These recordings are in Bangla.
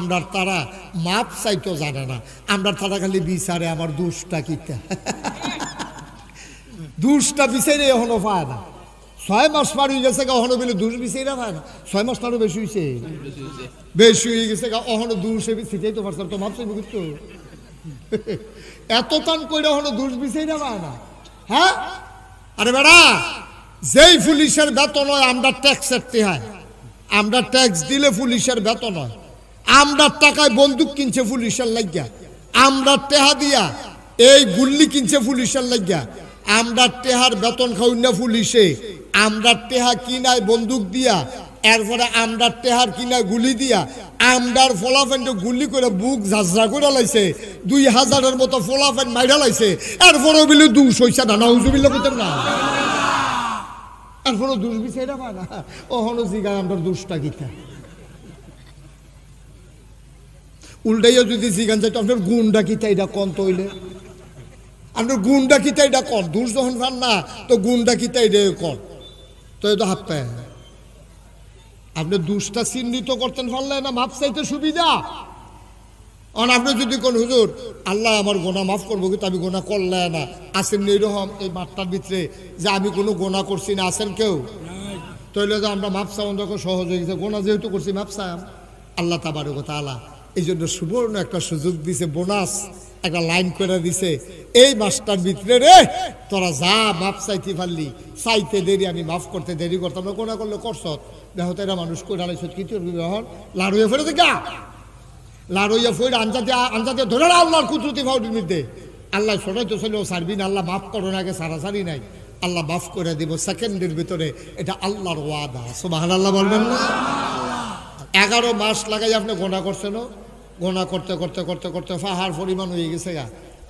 আমরা তারা মাপ চাইতো জানে না, আমরা তারা খালি বিচারে আমার দোষটা কিতা দোষটা বিচারে এখনো পায় না। 6 মাস পার হয়ে গেছে গা, অহনো বলে দোষ বিচারে পায় না। 6 মাস তারও বেশি হয়েছে, বেশি হয়ে গেছে গা, অহনো দোষে সেটাই তো পারছে তো মাপ চাইব কিন্তু এত টান করে অহনো দোষ বিচারে পায় না। হ্যাঁ আরে বেড়া, যেই পুলিশের বেতন হয় আমরা ট্যাক্সের হয়, আমরা ট্যাক্স দিলে পুলিশের বেতন হয়, আমরা টাকায় বন্দুক কিনছে পুলিশের লাগিয়া, আমরা টেহা দিয়া এই গুল্লি কিনছে পুলিশের লাগিয়া, আমরা টেহার বেতন খাই না পুলিশে, আমরা টেহা কিনায় বন্দুক দিয়া, এরপরে আমরা টেহার কিনায় গুলি দিয়া, আমরার ফলাফেন গুলি করে বুক ঝাঁঝরা করে লাইছে, 2000-এর মতো ফলাফেন মাইরা লাইছে, এরপরে বলে 200 হইছে না, নাউজুবিল্লাহ কইতেন না, এরপরে দোষ বিচাইরা পায় না। ওহনো জিগায় আমরা দোষটা কিতা, উল্টাইয়া যদি জিগান যাই তো আপনার গুণটা কিতা এটা কন তৈলে, আপনার গুণটা কিতা এটা কন, দোষ যখন পান না তো গুণটা কিতা এটা কন, তো এটা হাত পায় আপনি দোষটা চিহ্নিত করতেন পারলে না মাপ চাইতে সুবিধা। কারণ আপনি যদি কোন হুজুর আল্লাহ আমার গোনা মাফ করবো, কিন্তু আমি গোনা করলে না, আসেন এইরকম এই মাঠটার ভিতরে যে আমি কোনো গোনা করছি না, আসেন কেউ, তাহলে যে আমরা মাপ চাওয়ান যখন সহজ হয়ে গেছে, গোনা যেহেতু করছি মাপ চাই আল্লাহ তাবারক ওয়া তাআলা এই জন্য সুবর্ণ একটা সুযোগ দিছে, বোনাস একটা লাইন করে দিছে, এই মাসটার ভিতরে রে তোরা যা মাপ চাইতে পারলি, চাইতে দেরি আমি মাফ করতে দেরি করতাম না, গোনা করলে করছ দেখো তো এরা মানুষ করে আলাইছ কি তোর বিবাহর লাড়ুয়ে ফেলে দেখা লাড়ুইয়া ফইর আঞ্জাতে ধরে আল্লাহর কুদরতি ফাউটির মধ্যে আল্লাহ সরাই তো ছিল সারবি না, আল্লাহ মাফ করো না, আগে সারাসারি নাই, আল্লাহ মাফ করে দিব সেকেন্ডের ভিতরে, এটা আল্লাহর ওয়াদা, সুবহানাল্লাহ বলবেন না। 11 মাস লাগাই আপনি গোনা করছেন, গোনা করতে করতে করতে করতে পাহাড় পরিমাণ হয়ে গেছে গা,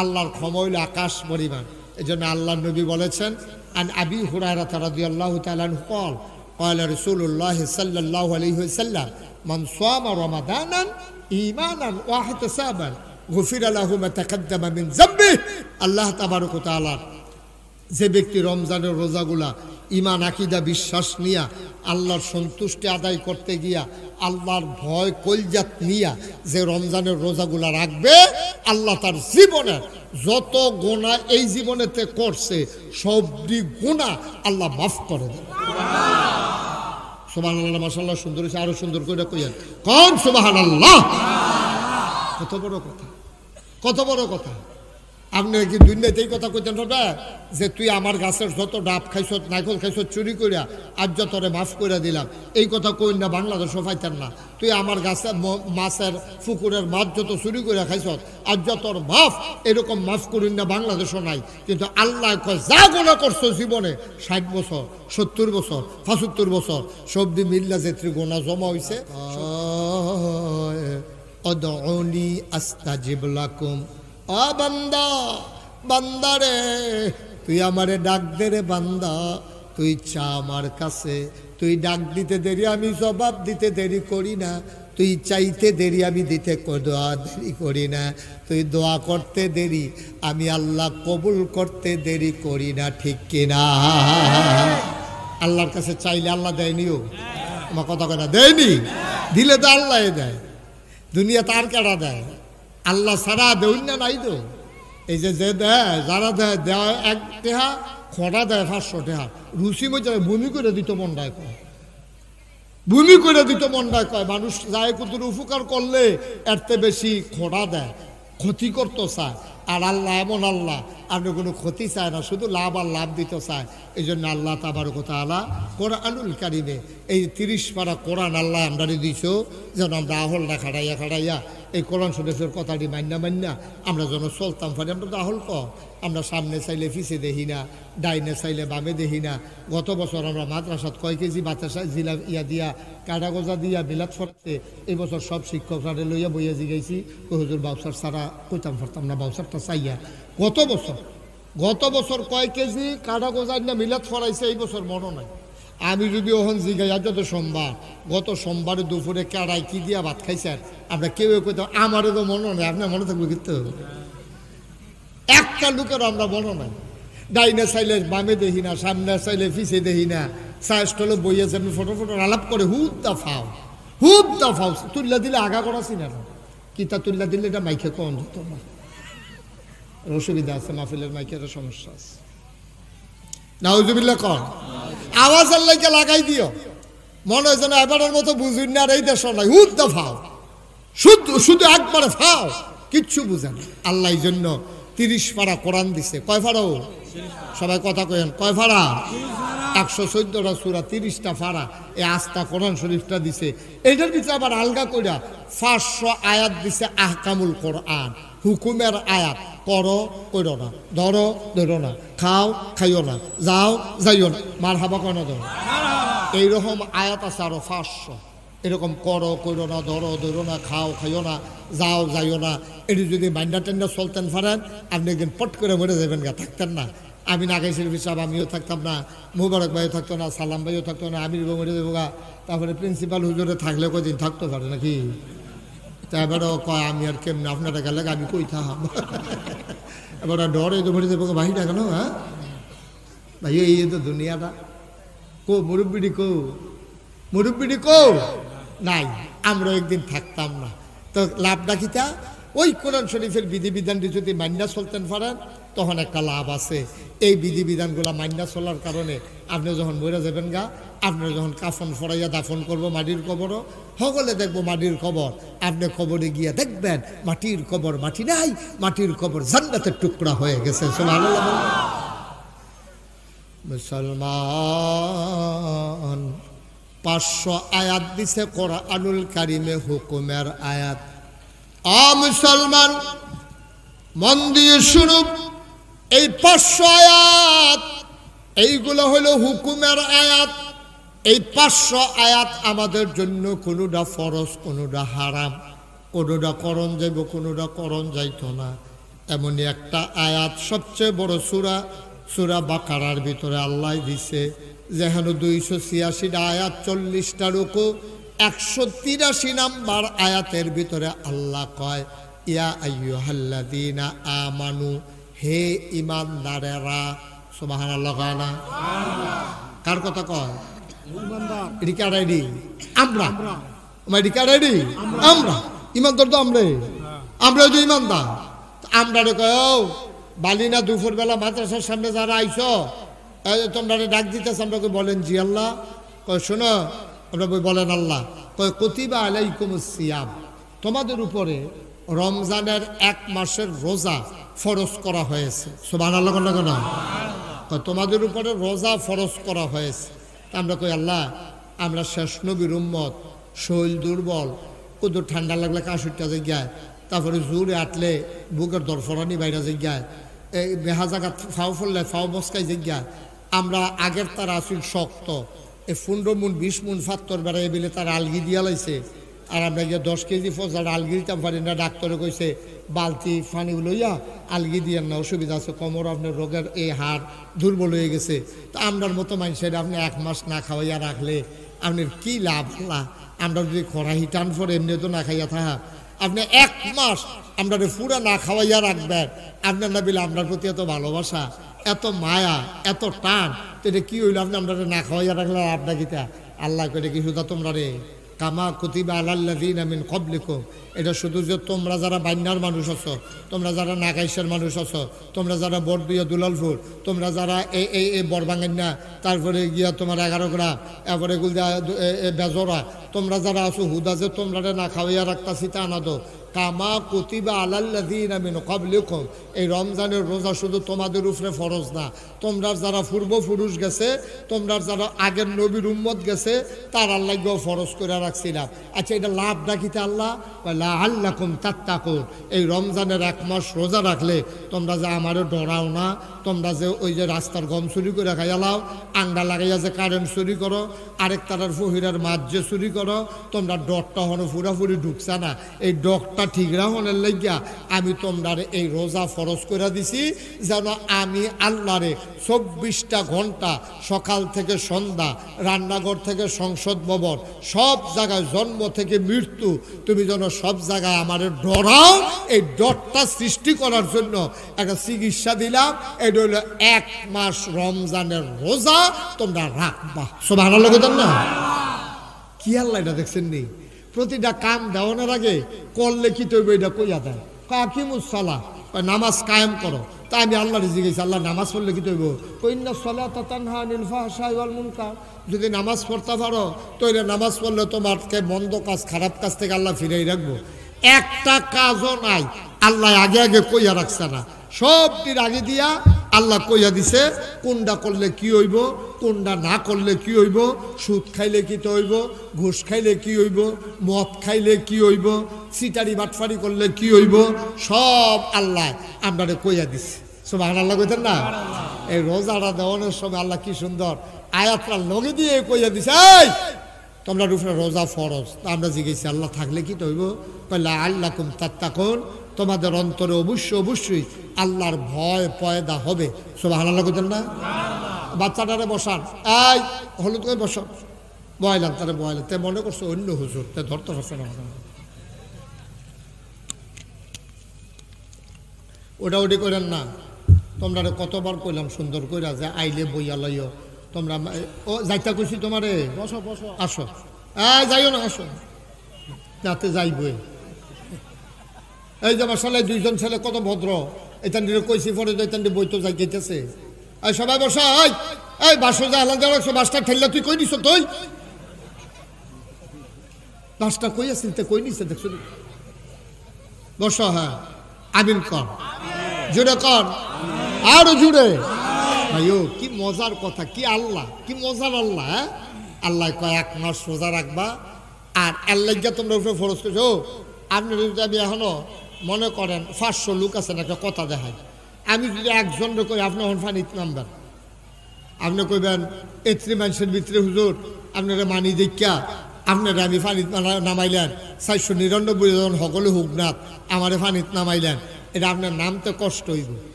আল্লাহর ক্ষমা হইল আকাশ পরিমাণ। এই জন্য আল্লাহ নবী বলেছেন, আন আবি হুরায়রা রাদিয়াল্লাহু তাআলা আনহু قال قال رسول الله صلى الله عليه وسلم من صام رمضانا إيمانا واحتسابا غفر له ما تقدم من ذنبه। আল্লাহ তাবারক ওয়া তাআলা যে ব্যক্তি রমজানের রোজাগুলা ইমান আকীদা বিশ্বাস নিয়া আল্লাহর সন্তুষ্টি আদায় করতে গিয়া আল্লাহর ভয় কলজাত নিয়া যে রমজানের রোজাগুলা রাখবে, আল্লাহ তার জীবনের যত গুনাহ এই জীবনেতে করছে সবটি গুনাহ আল্লাহ মাফ করে দেবে। সুবহানাল্লাহ, মাশাআল্লাহ, সুন্দর হয়েছে, আরো সুন্দর করে কইয়েন কোন সুবহানাল্লাহ। কত বড় কথা, কত বড় কথা। আপনি কি দুনিয়াতে এই কথা কইতেন হবে যে তুই আমার গাছের যত ডাব খাইছ, নাইকল খাইছ চুরি করিয়া আজ যতরে মাফ করে দিলাম, এই কথা কই না বাংলাদেশও পাইতেন না। তুই আমার গাছে মাছের পুকুরের মাছ যত চুরি করিয়া খাইছ আজ যতর মাফ, এরকম মাফ করি না বাংলাদেশও নাই। কিন্তু আল্লাহ কয় যা গোনা করছো জীবনে 60 বছর 70 বছর 75 বছর সবদি মিল্লা যেত্রি গোনা জমা হইছে, আদউনি আস্তাজিব লাকুম। ও বান্দা, বান্দারে তুই আমারে ডাক দে রে বান্দা, তুই চা আমার কাছে, তুই ডাক দিতে দেরি আমি জবাব দিতে দেরি করি না, তুই চাইতে দেরি আমি দিতে দোয়া দেরি করি না, তুই দোয়া করতে দেরি আমি আল্লাহ কবুল করতে দেরি করি না, ঠিক কিনা? আল্লাহর কাছে চাইলে আল্লাহ দেয়নিও, আমার কথা কথা দেয়নি, দিলে তো আল্লাহ দেয়, দুনিয়া তার কেডা দেয়, আল্লাহ সারা দেউন না নাই তো। এই যে দেয় যারা দেয় দেওয়া 1 টাকা, খোঁড়া দেয় 500 টাকা, রুচি মধ্যে ভূমি করে দিত মনটায় কয়, ভূমি করে দিত মনটায় কয়। মানুষ যায় কত উপকার করলে এরতে বেশি খোঁড়া দেয়, ক্ষতি করতে চায়। আর আল্লাহ এমন আল্লাহ, আপনি কোনো ক্ষতি চায় না, শুধু লাভ আর লাভ দিতে চায়। এই জন্য আল্লাহ তাবারক ওয়া তাআলা কোরআনুল কারিমে এই 30 পারা কোরআন আল্লাহ আমরা দিয়েছ, যেন আমরা আহলটা খাড়াইয়া খাড়াইয়া এই কোরআন শরীফের কথাটি মান্না মান্না আমরা যেন চলতাম পারি। আমরা তো আহল আমরা সামনে চাইলে পিছিয়ে দেখি না, ডাইনে চাইলে বামে দেখি না। গত বছর আমরা মাদ্রাসাত কয় কেজি বাতাসা জিলা দিয়া কাটা গোজা দিয়া মিলাদ ফরাতে, এই বছর সব শিক্ষকরা লইয়া বইয়া জিগাইছি, হুজুর বাউসার ছাড়া কইতাম পারতাম না, বাউসারটা চাইয়া। গত বছর কয় কেজি কাটা গোজা না মিলাদ ফরাইছে, এই বছর মনে নাই। আমি যদি ওখান জিগাই, আজ তো সোমবার, গত সোমবারে দুপুরে কাড়াই কি দিয়া ভাত খাইছেন আমরা কেউ কইতাম, আমারও তো মনে নেই, আপনার মনে থাকবে কিন্তু একটা লোকের আমরা মনে নাই। ডাইনে চাইলে বামে দেখি না, সামনে চাইলে পিছিয়ে দেখি না, চায় স্টলে বইয়েছে, আমি ফটো আলাপ করে হুদা ফাও হুব দফাও তুল্লা দিলে আগা করা চিনে না কিতা তুল্লা দিলে এটা মাইকে কম যেত না অসুবিধা আছে মাহফিলের মাইকের সমস্যা আছে নাউজুবিল্লাহ কর আওয়াজ আল্লাহকে লাগাই দিও মনে হয় যেন এবারের মতো বুঝুন না আর এই দেশ নাই হুব দফাও শুধু শুধু একবারে ফাও কিচ্ছু বুঝে না আল্লাহ এই জন্য 30 পারা কোরআন দিছে কয় ফাড়াও সবাই কথা কয়েন কয় ফাড়া 114টা সূরা 30টা ফাড়া এই আস্থা কোরআন শরীফটা দিছে এইটার ভিতরে আবার আলগা কইরা 500 আয়াত দিছে আহকামুল কোরআন হুকুমের আয়াত করো কইরো না ধরো ধরো না খাও খাইও না যাও যাইও না মারহাবা কয় না ধরো এইরকম আয়াত আছে আরো 500 এরকম করো কইরো না ধরো ধরো না খাও খাইও না যাও যাইও না এটি যদি মাইন্ডা টেন্ডা চলতেন পারেন আপনি একদিন পট করে মরে যাবেন গা থাকতেন না আমি নাগাইছিল হিসাব আমিও থাকতাম না মুবারক ভাইও থাকতো না সালাম ভাইও থাকতো না আমির মরে যাবো গা তারপরে প্রিন্সিপাল হুজুরে থাকলে কদিন থাকতে পারে নাকি তা এবারও কয় আমি আর কেমন আপনারা গেলে আমি কই থাম এবার ডরে তো মরে যাবো ভাইটা কেন হ্যাঁ ভাই এই তো দুনিয়াটা কো মুরব্বিডি কো নাই আমরা একদিন থাকতাম না তো লাভ ডাকিতা ওই কোরআন শরীফের বিধিবিধানটি যদি মান্যা চলতেন পারেন তখন একটা লাভ আছে এই বিধিবিধানগুলো মান্যা চলার কারণে আপনি যখন মরে যাবেন গা আপনার যখন কাফন ফড়াইয়া দাফন করবো মাটির কবরও সকলে দেখবো মাটির কবর আপনি কবরে গিয়ে দেখবেন মাটির কবর মাটি নাই মাটির কবর জান্নাতের টুকরা হয়ে গেছে সুবহানাল্লাহ মুসলমান 500 আয়াত দিছে কোরআনুল কারিমে হুকুমের আয়াত মুসলমান মন দিয়ে শুনো এই 500 আয়াত এইগুলো হলো হুকুমের আয়াত এই 500 আয়াত আমাদের জন্য কোনোটা ফরজ কোনোটা হারাম কোনোটা করণ যাইব কোনোটা করণ যাইতো না এমনই একটা আয়াত সবচেয়ে বড় সূরা বাকারার ভিতরে আল্লাহ দিছে যেখানে 286টা আয়াত 40টা রুকু 183 নাম্বার আয়াতের ভিতরে আল্লাহ কয় ইয়া আইয়ুহাল্লাযীনা আমানু হে ঈমানদারেরা সুবহানাল্লাহ না কার কথা কয় ঈমানদার এদিকে রেডি আমরা এদিকে রেডি আমরা ঈমানদার তো আমরা যে ঈমানদার আমরা রে কয় বালিনা দুপুরবেলা মাদ্রাসার সামনে যারা আইছো তোমরা ডাক দিতেছ আমরা বলেন জি আল্লাহ কয় শোনো আমরা বলেন আল্লাহ কয় কুতিবা আলাইকুমুস সিয়াম তোমাদের উপরে রমজানের 1 মাসের রোজা ফরজ করা হয়েছে সুবহানাল্লাহ না কয় তোমাদের উপরে রোজা ফরজ করা হয়েছে আমরা কই আল্লাহ আমরা শেষ নবীর উম্মত শরীর দুর্বল কত ঠান্ডা লাগলে কাশিটা যায় তারপরে জোরে আটলে বুকের দরফরানি বাইরে যায় এই বেহা জায়গা ফাও ফললে ফাও বসকাই যায় আমরা আগের তার আসিল শক্ত এই 15 মুন 20 মুন ফাত্তর বেড়াই বিলে তার আলগি দিয়া লাইছে আর আমরা গিয়ে 10 কেজি ফসার আলগি দিতাম পারি না ডাক্তারে কইছে বালতি পানি লইয়া আলগি দিয়ে না অসুবিধা আছে কোমর আপনার রোগের এই হাড় দুর্বল হয়ে গেছে তো আমরার মতো মানুষের আপনি 1 মাস না খাওয়াইয়া রাখলে আপনার কি লাভ আল্লাহ আমরা যদি খরাহি টান পরে এমনি তো না খাইয়া থাকা আপনি 1 মাস আমরা পুরা না খাওয়াইয়া রাখবেন আপনার না বিলে আপনার প্রতি এত ভালোবাসা এত মায়া এত টান তো এটা কি হইলো আপনি আমরা না খাওয়াইয়া রাখলে আপনার গীতা আল্লাহ করে কি শুধু তোমরা রে কামা কুতিবা আলাল্লাযীনা মিন ক্বাবলিকুম এটা শুধু যে তোমরা যারা বাইনার মানুষ আছো তোমরা যারা নাগাইশের মানুষ আছো তোমরা যারা বড়দিয়া দুলালপুর তোমরা যারা এই বড়বাঙ্গান্না তারপরে গিয়া তোমার 11 গ্রাম এরপরে গুলদা বেজরা তোমরা যারা আছো হুদা যে তোমরা না খাওয়াইয়া রাখতাছি তা না তো কামা কুতিবা আলাল্লাযীনা মিন ক্বাবলিকুম এই রমজানের রোজা শুধু তোমাদের উপরে ফরজ না তোমরা যারা পূর্বপুরুষ গেছে তোমরা যারা আগের নবীর উম্মত গেছে তার আল্লাহকেও ফরজ করে রাখছিলাম আচ্ছা এটা লাভ ডাকিতে আল্লাহ লাআল্লাকুম তাত্তাকুন এই রমজানের 1 মাস রোজা রাখলে তোমরা যে আমারও ডরাও না তোমরা যে ওই যে রাস্তার গম চুরি করে খাইয়া লাও আন্ডা লাগাইয়া যে কারেন্ট চুরি করো আরেক তারার ফহিরার মাছ যে চুরি করো তোমরা ডরটা হনো পুরাপুরি ঢুকছা না এই ডকটা ঠিক রাখনের লাগিয়া আমি তোমরা এই রোজা ফরজ করে দিছি যেন আমি আল্লাহরে 24টা ঘন্টা সকাল থেকে সন্ধ্যা রান্নাঘর থেকে সংসদ ভবন সব জায়গায় জন্ম থেকে মৃত্যু তুমি যেন সব জায়গায় আমারে ডরাও এই ডরটা সৃষ্টি করার জন্য একটা চিকিৎসা দিলাম এটা হলো 1 মাস রমজানের রোজা তোমরা রাখবা সুবহানাল্লাহ না কি আল্লাহ এটা দেখছেন নি প্রতিটা কাম দেওয়ানোর আগে করলে কি তৈব এটা কইয়া দেয় কাকিমুসালা নামাজ কায়েম করো। তা আমি আল্লাহর জিজ্ঞেস আল্লাহ নামাজ পড়লে কি তৈব কইন্না সালাতা তানহা আনিল ফাহশাই ওয়াল মুনকার। যদি নামাজ পড়তে পারো তাহলে নামাজ পড়লে তোমারকে মন্দ কাজ খারাপ কাজ থেকে আল্লাহ ফিরাই রাখবো। একটা কাজও নাই আল্লাহ আগে আগে কইয়া রাখছে না, সবটির আগে দিয়া আল্লাহ কইয়া দিছে কোনটা করলে কি হইব, কোনটা না করলে কি হইব, সুদ খাইলে কি হইব, ঘুষ খাইলে কি হইব, মদ খাইলে কি হইব, সিটারি বাটফারি করলে কি হইব, সব আল্লাহ আপনারে কইয়া দিছে। সুবহানাল্লাহ কইতেন না? এই রোজাটা দেওয়ানোর সময় আল্লাহ কি সুন্দর আয়াতটা লগে দিয়ে কইয়া দিছে, এই তোমরা উপরে রোজা ফরজ। তা আমরা জিজ্ঞেসি আল্লাহ থাকলে কি হইব, কইলা আল্লাকুম তাত্তাকুন, তোমাদের অন্তরে অবশ্যই আল্লাহর ভয় পয়দা হবে। সুবহানাল্লাহ কইতেন না? বাচ্চাটারে বসান, এই হলুদ করে বসো, বয়লাম তারা বয়লাম, তে মনে করছো অন্য হুজুর, তে ধরতে পারছে না। ওটা ওটি করেন না। তোমরা কতবার কইলাম সুন্দর কইরা যে আইলে বইয়া লইও, তোমরা ও যাইতা কইছি তোমারে বসো বসো আসো, যাইও না আসো, যাতে যাইবই। এই যে মাসাল্লাহ দুইজন ছেলে কত ভদ্র, এখান দিয়ে কইছি পরে এখান দিয়ে বই তো যাই গেতেছে। এই সবাই বসা, এই বাসো যা আলাদা রাখছো, বাসটা ঠেললা তুই কই নিছ, তুই বাসটা কই আসিল তে কই নিছে দেখছো, বসো। হ্যাঁ আমিন কর, জুড়ে কর, আরো জুড়ে। ভাইও কি মজার কথা, কি আল্লাহ, কি মজার আল্লাহ। হ্যাঁ আল্লাহ কয় 1 মাস রোজা রাখবা, আর আল্লাহ তোমরা উপরে ফরজ করছো। আপনি যদি আমি এখনো মনে করেন 500 লোক আছেন, একটা কথা দেখায়, আমি যদি একজনকে কই আপনি হন ফানিত নাম্বার, আপনি কইবেন এত্রি মানুষের ভিতরে হুজুর আপনারা মানি দেখা আপনারা আমি ফানিত নামাইলেন, 499 জন সকলে হুক না আমারে ফানিত নামাইলেন, এটা আপনার নামতে কষ্ট হইব।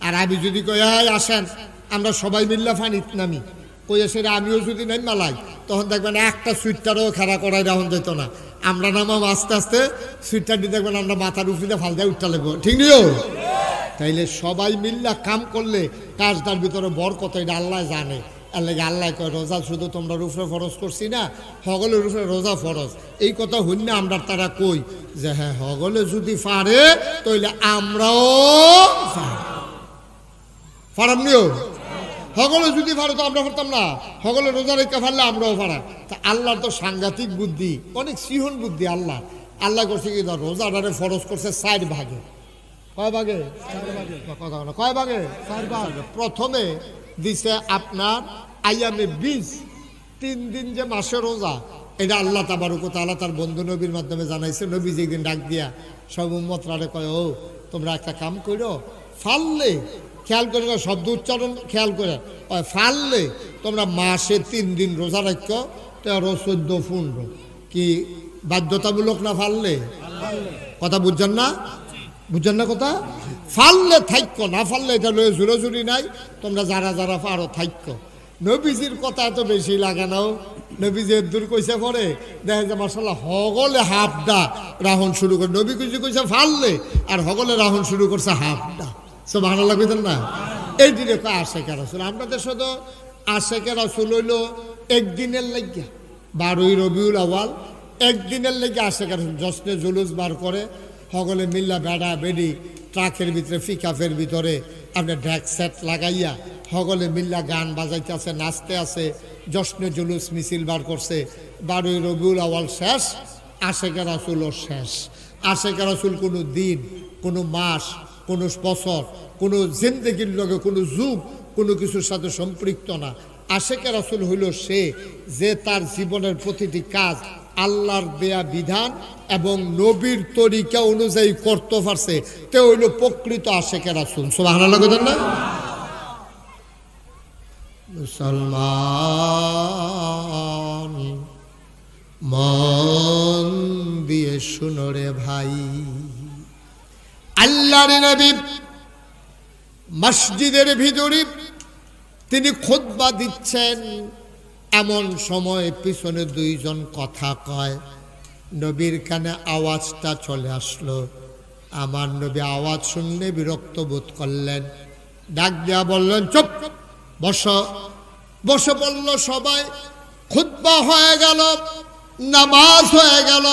আর আমি যদি কই আসেন আমরা সবাই মিল্লা ফানিত নামি, কই সেটা আমিও যদি নাম মালাই, তখন দেখবেন একটা সুইটটারও খাড়া করাই রাখুন যেত না। আমরা নামাম আস্তে আস্তে, সুইটটারটি দেখবেন আমরা মাথার উপরে ফাল দিয়ে উঠতে লাগবো, ঠিক নিও। তাইলে সবাই মিল্লা কাম করলে কাজটার ভিতরে বরকত, এটা আল্লাহ জানে। আল্লাহ কয় রোজা শুধু তোমরা উপরে ফরজ করছি না, হগলের উপরে রোজা ফরজ। এই কথা হইন না আমরা তারা কই যে হ্যাঁ হগলে যদি পারে তাইলে আমরাও পারাম নিও, হগলে যদি পারে তো আমরা পারতাম না, হগলে রোজা রেখে পারলে আমরাও পারা। তা আল্লাহর তো সাংঘাতিক বুদ্ধি, অনেক সিহন বুদ্ধি আল্লাহ। আল্লাহ করছে কি রোজাটারে ফরজ করছে 4 ভাগে। কয় ভাগে? কয় ভাগে? 4 ভাগ। প্রথমে দিছে আপনার আইয়ামে 20, 3 দিন যে মাসে রোজা, এটা আল্লাহ তাবারক ওয়া তাআলা তার বন্ধু নবীর মাধ্যমে জানাইছে। নবী যেদিন ডাক দিয়া সব উম্মতরা কয়, ও তোমরা একটা কাম করো, ফাললে খেয়াল করে, শব্দ উচ্চারণ খেয়াল করে, ফাললে তোমরা মাসে 3 দিন রোজা রাখো, 13, 14, 15। কি বাধ্যতামূলক না ফাললে? কথা বুঝছেন না? বুঝছেন না কথা? ফাললে থাইক্য, না ফাললে এটা লয়ে জোরাজুরি নাই, তোমরা যারা যারা পারো থাইক্য। নবীজির কথা এত বেশি লাগে নাও, নবীজি দূর কইছে পরে দেখা যায় মাশাআল্লাহ হগলে হাফডা রাহন শুরু করে, নবী কইছে ফাললে আর হগলে রাহন শুরু করছে হাফডা। সুবহানাল্লাহ কইতেন না? এই দিনে কয় আশেকে রাসূল। আমাদের শুধু আশেকে রাসূল হইল একদিনের লাগিয়া 12ই রবিউল আউয়াল, একদিনের লেগে আশেকে রাসূল জশ্নে জুলুস বার করে, হগলে মিল্লা বেড়া বেড়ি ট্রাকের ভিতরে পিকআপের ভিতরে আপনার ড্যাক সেট লাগাইয়া হগলে মিল্লা গান বাজাইতে আছে, নাচতে আছে, জশ্নে জুলুস মিছিল বার করছে। 12ই রবিউল আউয়াল শেষ, আশেকে রাসূলও শেষ। আশেকে রাসূল কোনো দিন, কোনো মাস, কোনো বছর, কোনো জিন্দেগির লগে কোনো যুগ, কোনো কিছুর সাথে সম্পৃক্ত না। আশেকে রাসূল হইল সে যে তার জীবনের প্রতিটি কাজ আল্লাহর দেয়া বিধান এবং নবীর তরিকা অনুযায়ী করতে পারছে, তে হইল প্রকৃত আশেকে রাসূল। সুবহানাল্লাহ কইতেন না? মুসলমান মন দিয়ে শুনো রে ভাই, আল্লাহর নবী মসজিদের ভিতরে তিনি খুতবা দিচ্ছেন, এমন সময় পিছনে 2 জন কথা কয়। নবীর কানে আওয়াজটা চলে আসলো। আমার নবী আওয়াজ শুনলে বিরক্ত বোধ করলেন, ডাক দিয়া বললেন চুপ, বসো। বসে বলল সবাই। খুতবা হয়ে গেল, নামাজ হয়ে গেল,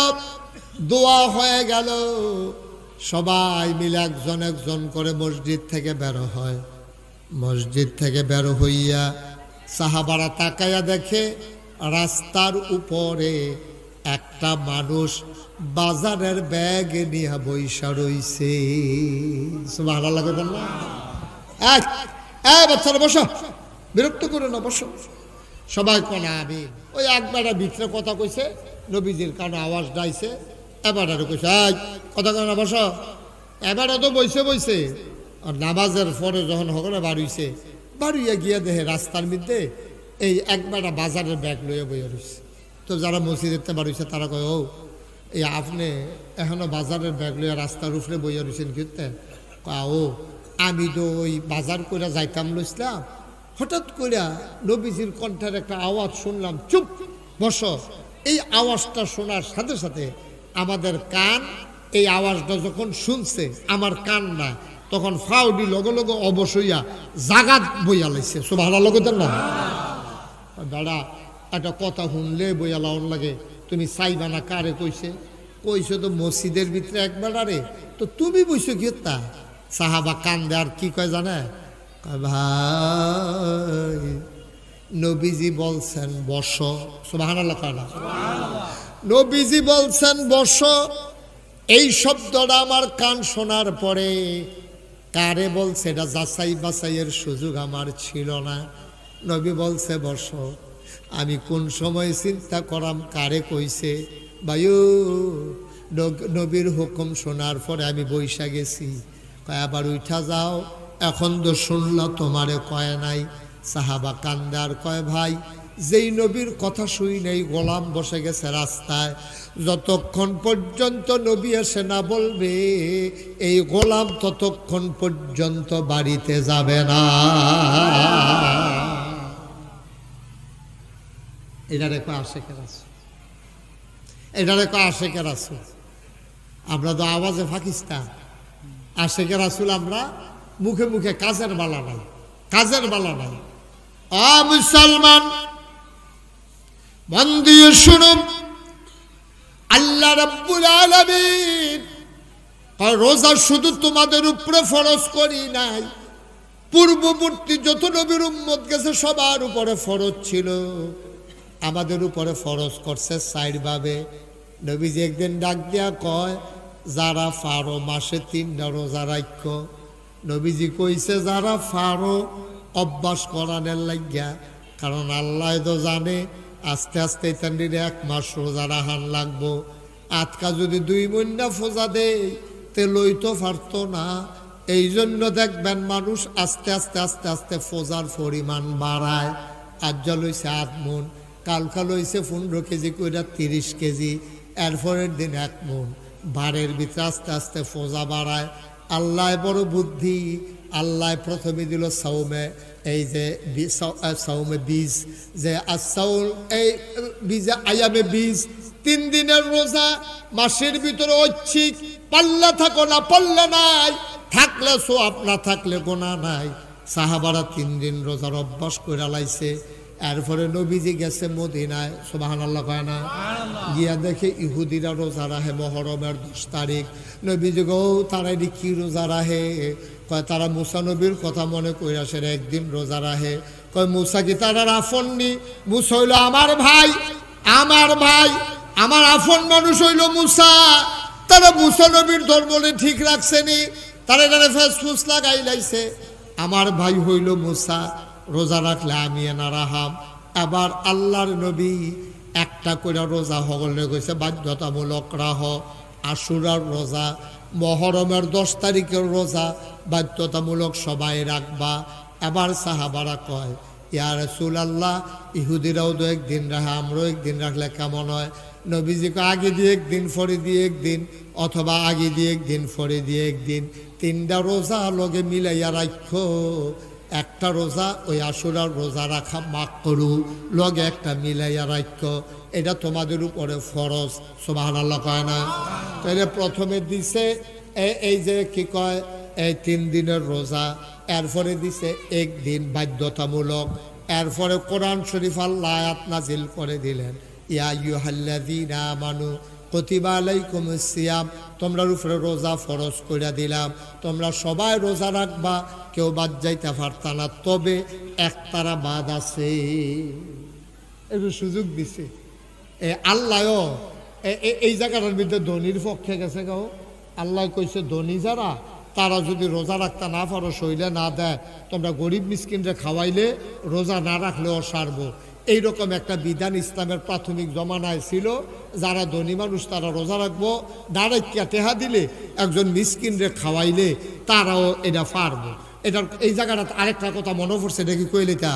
দোয়া হয়ে গেল, সবাই মিলে একজন একজন করে মসজিদ থেকে বের হয়। মসজিদ থেকে বের হইয়া সাহাবারা তাকায়া দেখে রাস্তার উপরে একটা মানুষ বাজারের ব্যাগ নিয়ে বইসা রইছে। সুবহানাল্লাহ বলেন না? বাচ্চারা বসো, বিরক্ত করো না, বসো। সবাই কোনা আমি ওই একবার ভিতরে কথা কইছে, নবীজির কানে আওয়াজ ডাইছে, এবার কইছে কথা কয় না, বসো। এবার তো বইছে বইছে। আর নামাজের পরে যখন হকলে বাড়িছে, বাড়িয়া গিয়া দেখে রাস্তার মধ্যে এই একবার বাজারের ব্যাগ লইয়া বইয়া রয়েছে। তো যারা মসজিদেতে বাড়িছে তারা কয়, ও এই আপনি এখনো বাজারের ব্যাগ লইয়া রাস্তার উপরে বইয়া রয়েছেন কিনতে? ও আমি তো ওই বাজার করে যাইতাম লইছিলাম, হঠাৎ করে নবীজির কণ্ঠের একটা আওয়াজ শুনলাম, চুপ বসো। এই আওয়াজটা শোনার সাথে সাথে আমাদের কান এই আওয়াজটা যখন শুনছে, আমার কান না, তখন ফাউডি লগে লগে অবশ্যইয়া জাগাত বইয়া লাইছে। সুবহানাল্লাহ কইতেন না? দাদা একটা কথা শুনলে বইয়া লাউন লাগে, তুমি চাইবা না কারে কইছে? কইছে তো মসজিদের ভিতরে একবার, আরে তো তুমি বইছো কি তা? সাহাবা কান্দে আর কি কয় জানে? ভাই নবীজি বলছেন বসো। সুবহানাল্লাহ তাআলা। নবীজি বলছেন বসো। এই শব্দটা আমার কান শোনার পরে কারে বলছে এটা যাচাই বাছাইয়ের সুযোগ আমার ছিল না। নবী বলছে বসো। আমি কোন সময় চিন্তা করাম কারে কইছে। ভাইও নবীর হুকুম শোনার পরে আমি বইসা গেছি। আবার উঠা যাও, এখন তো শুনলা তোমারে কয় নাই। সাহাবা কান্দার কয়, ভাই যেই নবীর কথা শুই নেই গোলাম বসে গেছে রাস্তায়, যতক্ষণ পর্যন্ত নবী এসে না বলবে এই গোলাম ততক্ষণ পর্যন্ত বাড়িতে যাবে না। এটা রেখো আশেকের আছে, এটা রেখো আশেকের আছে। আমরা তো আওয়াজে পাকিস্তান, আশেকের রাসূল আমরা মুখে মুখে, কাজের বালা নাই, কাজের বালা নাই। মুসলমান মন দিয়ে শুনুন, আল্লাহ রাব্বুল আলামিন রোজা শুধু তোমাদের উপরে ফরজ করি নাই, পূর্ববর্তী যত নবীর উম্মত গেছে সবার উপরে ফরজ ছিল, আমাদের উপরে ফরজ করছে 4 ভাবে। নবীজি একদিন ডাক দিয়া কয়, যারা ফারো মাসে 3টা রোজা রাখো। নবীজি কইছে যারা ফারো অভ্যাস করানোর লাগিয়া, কারণ আল্লাহ তো জানে আস্তে আস্তে তাদের 1 মাস রোজা রাখান লাগবো। আজকা যদি 2 মহিনা ফোজা দেয় তে লইতে পারতো না। এই জন্য দেখবেন মানুষ আস্তে আস্তে আস্তে আস্তে ফোজার পরিমাণ বাড়ায়। আজ লইছে 8 মণ, কালকা লইছে 15 কেজি কইরা 30 কেজি, এরপরের দিন 1 মণ। বাড়ের ভিতরে আস্তে আস্তে ফোজা বাড়ায়। আল্লাহ বড় বুদ্ধি। আল্লাহ প্রথমে দিল সাউমে, এই যে সাউমে বীজ, যে আসাউল এই বীজে আয়ামে বীজ, 3 দিনের রোজা। মাসের ভিতরে ঐচ্ছিক, পাল্লা থাকো না পাল্লা নাই, থাকলে সোয়াব না থাকলে গোনা নাই। সাহাবারা 3 দিন রোজার অভ্যাস করে লাইছে। এরপরে নবীজি গেছে মদিনায়, সুবহানাল্লাহ কয় না? গিয়া দেখে ইহুদিরা রোজা রাখে মুহররমের 10 তারিখ। নবীজি গো তারা কি রোজা রাখে? কয় তারা মুসা নবীর কথা মনে করে আসে, একদিন রোজা রাখে। কয় মুসা কি তারা আফন নি? মুসা হইল আমার ভাই, আমার ভাই, আমার আফন মানুষ হইল মুসা। তারা মুসা নবীর ধর্মে ঠিক রাখছে নি, তারা এখানে ফেসফুস লাগাই লাইছে। আমার ভাই হইল মুসা, রোজা রাখলে আমি এনা রাহাম। আবার আল্লাহর নবী একটা করে রোজা হগলে গেছে বাধ্যতামূলক রাহ। আশুরার রোজা, মুহররমের 10 তারিখের রোজা বাধ্যতামূলক সবাই রাখবা। আবার সাহাবারা কয়, ইয়া রাসূলুল্লাহ ইহুদিরাও তো একদিন রাখে, আমরাও একদিন রাখলে কেমন হয়? নবীজিকে আগে দিয়ে 1 দিন, পরে দিয়ে 1 দিন, অথবা আগে দিয়ে 1 দিন, পরে দিয়ে 1 দিন, 3টা রোজা লগে মিলাইয়া রাখো। একটা রোজা ওই আশুরার রোজা রাখা মাক করু, লগে একটা মিলাইয়া রাখো। এটা তোমাদের উপরে ফরজ। সুবহানাল্লাহ কয় না? তাহলে প্রথমে দিছে এই যে কি কয়, এই 3 দিনের রোজা। এরপরে দিছে 1 দিন বাধ্যতামূলক। এরপরে কোরআন শরীফ আল্লাহ আয়াত নাজিল করে দিলেন, ইয়া আইয়ুহাল্লাযীনা আমানু কুতিবা আলাইকুমুস সিয়াম, তোমরার উপরে রোজা ফরজ কইরা দিলাম, তোমরা সবাই রোজা রাখবা, কেউ বাদ যাইতে পারতা না, তবে একতারা বাদ আছে। একটু সুযোগ দিছে আল্লাহও এই জায়গাটার ভিতরে ধনির পক্ষে গেছে গো। আল্লাহ কইছে ধনী যারা তারা যদি রোজা রাখতে না পারো, শরীরে না দেয়, তোমরা গরিব মিসকিনরে খাওয়াইলে রোজা না রাখলেও সারবো। এইরকম একটা বিধান ইসলামের প্রাথমিক জমানায় ছিল। যারা ধনী মানুষ তারা রোজা রাখবো, দাঁড়াইয়া টেহা দিলে একজন মিসকিনরে খাওয়াইলে তারাও এটা পারবো। এটার এই জায়গাটা আরেকটা কথা মনে পড়ছে, দেখি কইলে তা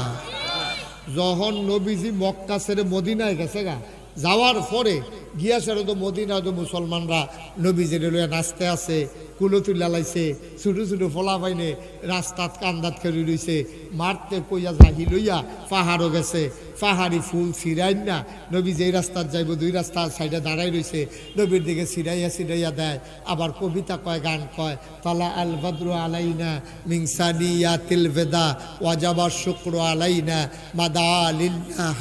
যখন নবীজি মক্কা ছেড়ে মদিনায় গেছে গা, যাওয়ার পরে গিয়াছে তো মদিনা তো মুসলমানরা নবীজির লইয়া নাচতে আছে, কুলো তুলা লাইছে, ছোটো ছোটো ফলা পাইনে রাস্তাত কান্দাত খেলি রইছে, মারতে কইয়া জাহি লইয়া পাহাড়ও গেছে, পাহাড়ি ফুল ছিড়াইন না, নবী যেই রাস্তাত যাইব দুই রাস্তার সাইডে দাঁড়াই রইছে, নবীর দিকে ছিড়াইয়া ছিড়াইয়া দেয়, আবার কবিতা কয়, গান কয়, তালা আল বদ্রু আলাইনা মিংসানিয়াতিল বেদা ওয়াজাবা শুক্র আলাইনা মাদা লিল্লাহ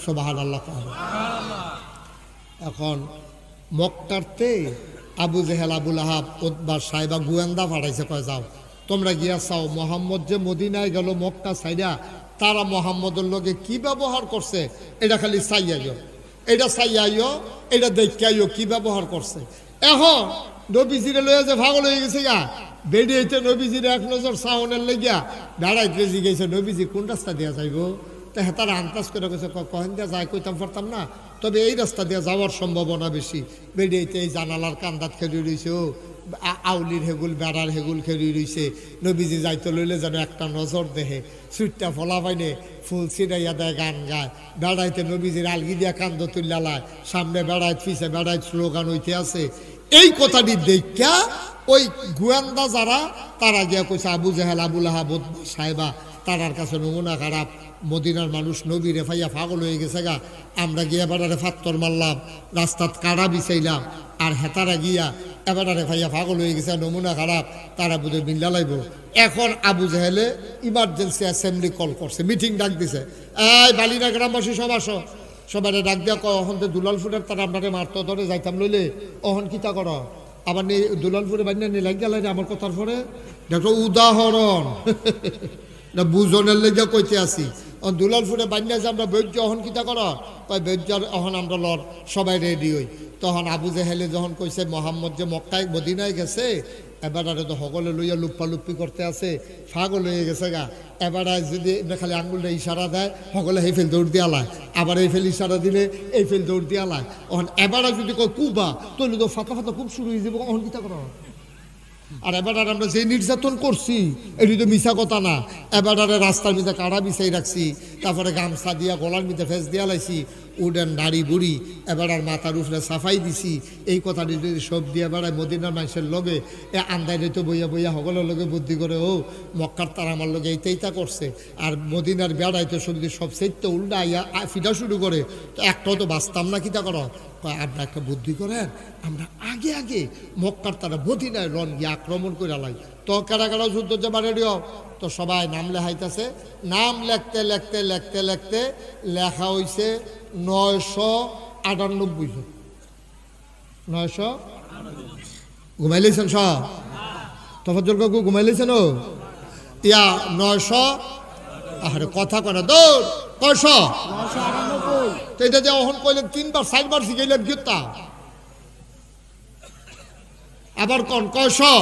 সুবহানাল্লাহ। এখন মক্কারতে আবু জেহেল, আবুল আহাব, উতবা, সাইবা গোয়েন্দা পাঠাইছে, কয় যাও তোমরা গিয়া চাও মোহাম্মদ যে মদিনায় গেল মক্কা সাইডা, তারা মোহাম্মদের লগে কি ব্যবহার করছে এটা খালি চাইয়াইও, এটা চাইয়াইও, এটা দেখাইও কি ব্যবহার করছে। এখন নবীজিরে লইয়া যে ভাগল হয়ে গেছে গা, বেরিয়েছে নবীজির এক নজর সাউনের লেগিয়া বেড়াইতে জিগেছে নবীজি কোন রাস্তা দিয়া যাইব। তা তারা আন্দাজ করে গেছে, কহেন দিয়া যায় কইতাম পারতাম না, তবে এই রাস্তা দিয়ে যাওয়ার সম্ভাবনা বেশি। বেরিয়েতে এই জানালার কান্দাত খেলি রইছে, ও আউলির হেগুল বেড়ার হেগুল খেলি রইছে, নবীজি যাইতে লইলে যেন একটা নজর দেহে, সুইটটা ফলা পাইনে ফুল ছিড়াইয়া দেয়, গান গায়, বেড়াইতে নবীজির আলগি দিয়া কান্দ তুল্লা লায়, সামনে বেড়াইত পিছে বেড়াইত স্লোগান হইতে আছে। এই কথাটি দেখা ওই গোয়েন্দা যারা তারা গিয়া কইছে আবু জেহেল, আবুল আহাব, সাহেবা তারার কাছে নমুনা খারাপ, মদিনার মানুষ নবীরে ফাইয়া পাগল হয়ে গেছে গা, আমরা গিয়া এবারে ফাত্তর মারলাম, রাস্তাত কাড়া বিছাইলাম, আর হেতারা গিয়া এবারে ফাইয়া পাগল হয়ে গেছে, নমুনা খারাপ, তারা বুঝে মিল্লা লাইব। এখন আবু জেহেলে ইমার্জেন্সি অ্যাসেম্বলি কল করছে, মিটিং ডাক দিছে, এই বালিনা গ্রামবাসী সব আসো, সবাই ডাক দিয়া কখন তো দুলালপুরের তারা আপনারে মারতো ধরে যাইতাম লইলে, অহন কিতা কর, আবার দুলালপুরে বান্যা নিয়ে গেলে আমার কথার পরে দেখো উদাহরণ না বুঝনের লেগে কইতে আসি। দুলালপুরে বান্যা যে আমরা বৈজ্য অহন কিতা কর, কয় বৈজ্যর অহন আমরা লর সবাই রেডি হই। তখন আবু জেহেলে যখন কইছে মোহাম্মদ যে মক্কায় মদিনায় গেছে, এবারে তো সকলে লইয়া লুপ্পি করতে আছে, ফাগল হয়ে গেছে গা, এবারে যদি খালি আঙুলটা ইশারা দেয় সকলে এই ফেল দৌড় দিয়া লায়, আবার এই ফেল ইশারা দিলে এই ফেল দৌড় দিয়া লায়। অহন এবারে যদি কয় কুবা, তাহলে তো ফাঁকা ফাঁকা খুব শুরু হয়ে যাবো, অহন কিতা কর। আর এবার আমরা যে নির্যাতন করছি এটি তো মিশা কথা না, এবারে রাস্তার মধ্যে কাড়া বিছাই রাখছি, তারপরে গামছা দিয়া গলার মধ্যে ফেস দিয়া লাইছি, উডেন নাড়ি বুড়ি এবার মাথার উপরে সাফাই দিছি। এই কথাটি যদি সব দিয়ে বেড়ায় মদিনার মানুষের লগে এ আন্দায় তো বইয়া বইয়া সকলের লগে বুদ্ধি করে, ও মক্কার তার আমার লগে এইটা করছে, আর মদিনার বেড়াইতে সব সেইতে উল্টা আইয়া ফিটা শুরু করে, তো একটাও তো বাঁচতাম না, কিতা করো, আপনার একটা বুদ্ধি করেন, আমরা আগে আগে মক্কার তারা মদিনায় রন গিয়ে আক্রমণ করে লাই, তো কারা কারা যুদ্ধ যাবা রেডিও। তো সবাই নাম লেখাইতেছে, নাম লেখতে লেখতে লেখতে লেখতে লেখা হয়েছে 998 জন। 900 ঘুমাইলেছেন সব তফাজ্জল কাকু, ঘুমাইলেছেন ও ইয়া 900, আরে কথা কনা দৌড় কয়শো, তো এটা যে অহন কইলেন 3বার 4বার শিখাইলেন গীতা, আবার কন কয়শো,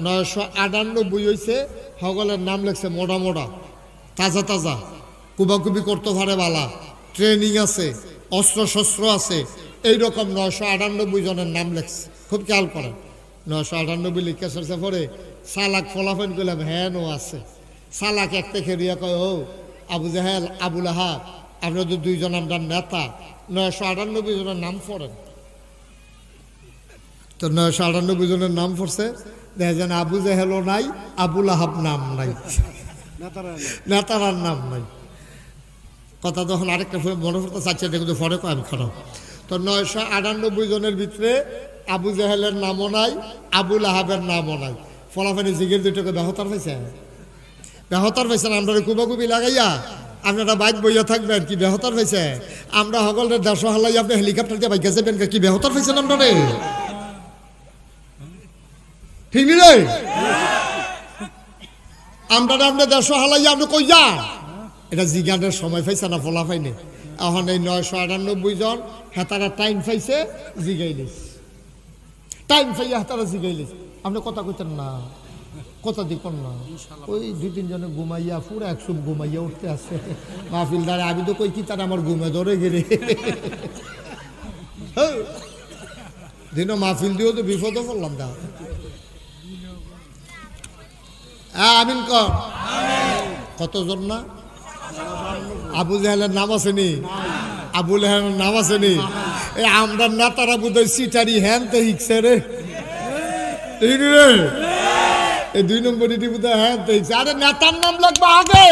998 হয়েছে। সকলের নাম লেখছে মোটা মোটা, তাজা তাজা, কুবাকুবি করতে পারে বালা, ট্রেনিং আছে, অস্ত্র শস্ত্র আছে, এইরকম 998 জনের নাম লেখছে। খুব খেয়াল করেন, 998 লিখে সরছে পরে সালাক ফলাফল করলাম, হ্যাঁ ও আছে। সালাক একটা খেরিয়া কয়, ও আবু জেহেল, আবুল আহাব, আপনারা তো দুইজন আমরা নেতা, 998 জনের নাম পড়েন। তো 998 জনের নাম পড়ছে, দেখেন আবু জেহেলও নাই, আবুল আহাব নাম নাই, নেতারার নাম নাই। কথা যখন আরেকটা মনে পড়তে চাচ্ছে, এটা কিন্তু পরে আমি খারাপ। তো 998 জনের ভিতরে আবু জেহেলের নামও নাই, আবুল আহাবের নামও নাই। ফলাফানি জিগের দুটোকে বেহতার পাইছে, বেহতার পাইছেন, আমরা কুবাকুবি লাগাইয়া আপনারা বাইক বইয়া থাকবেন কি বেহতার হয়েছে আমরা সকলের দেশ হালাই আপনি হেলিকপ্টার দিয়ে বাইকে যাবেন কি বেহতার হয়েছে আমরা রে ঠিক নি রে আমরা আপনার দেশ হালাই আপনি কই যা এটা জিজ্ঞানের সময় পাইছে না ফলা পাইনি এখন এই 998 জন হেতারা টাইম পাইছে জিগাইলিস টাইম পাইয়া হেতারা জিগাইলিস আপনি কথা কইতেন না কথা দিকন না ওই 2-3 জনে ঘুমাইয়া পুরো একসব ঘুমাইয়া উঠতে আসছে মাহফিলদারে আমি তো কই কি তার আমার ঘুমে ধরে গেলে দিন মাহফিল দিয়েও তো বিপদও পড়লাম দা আমিন কর কতজন না আবু জাহেলের নাম আসেনি আবু লাহাবের নাম আসেনি এই আমরা নেতারা বোধহয় সিটারি হ্যান তো হিকছে রে এই 2 নম্বর ইটি বোধহয় হ্যান তো হিকছে আরে নেতার নাম লাগবে আগে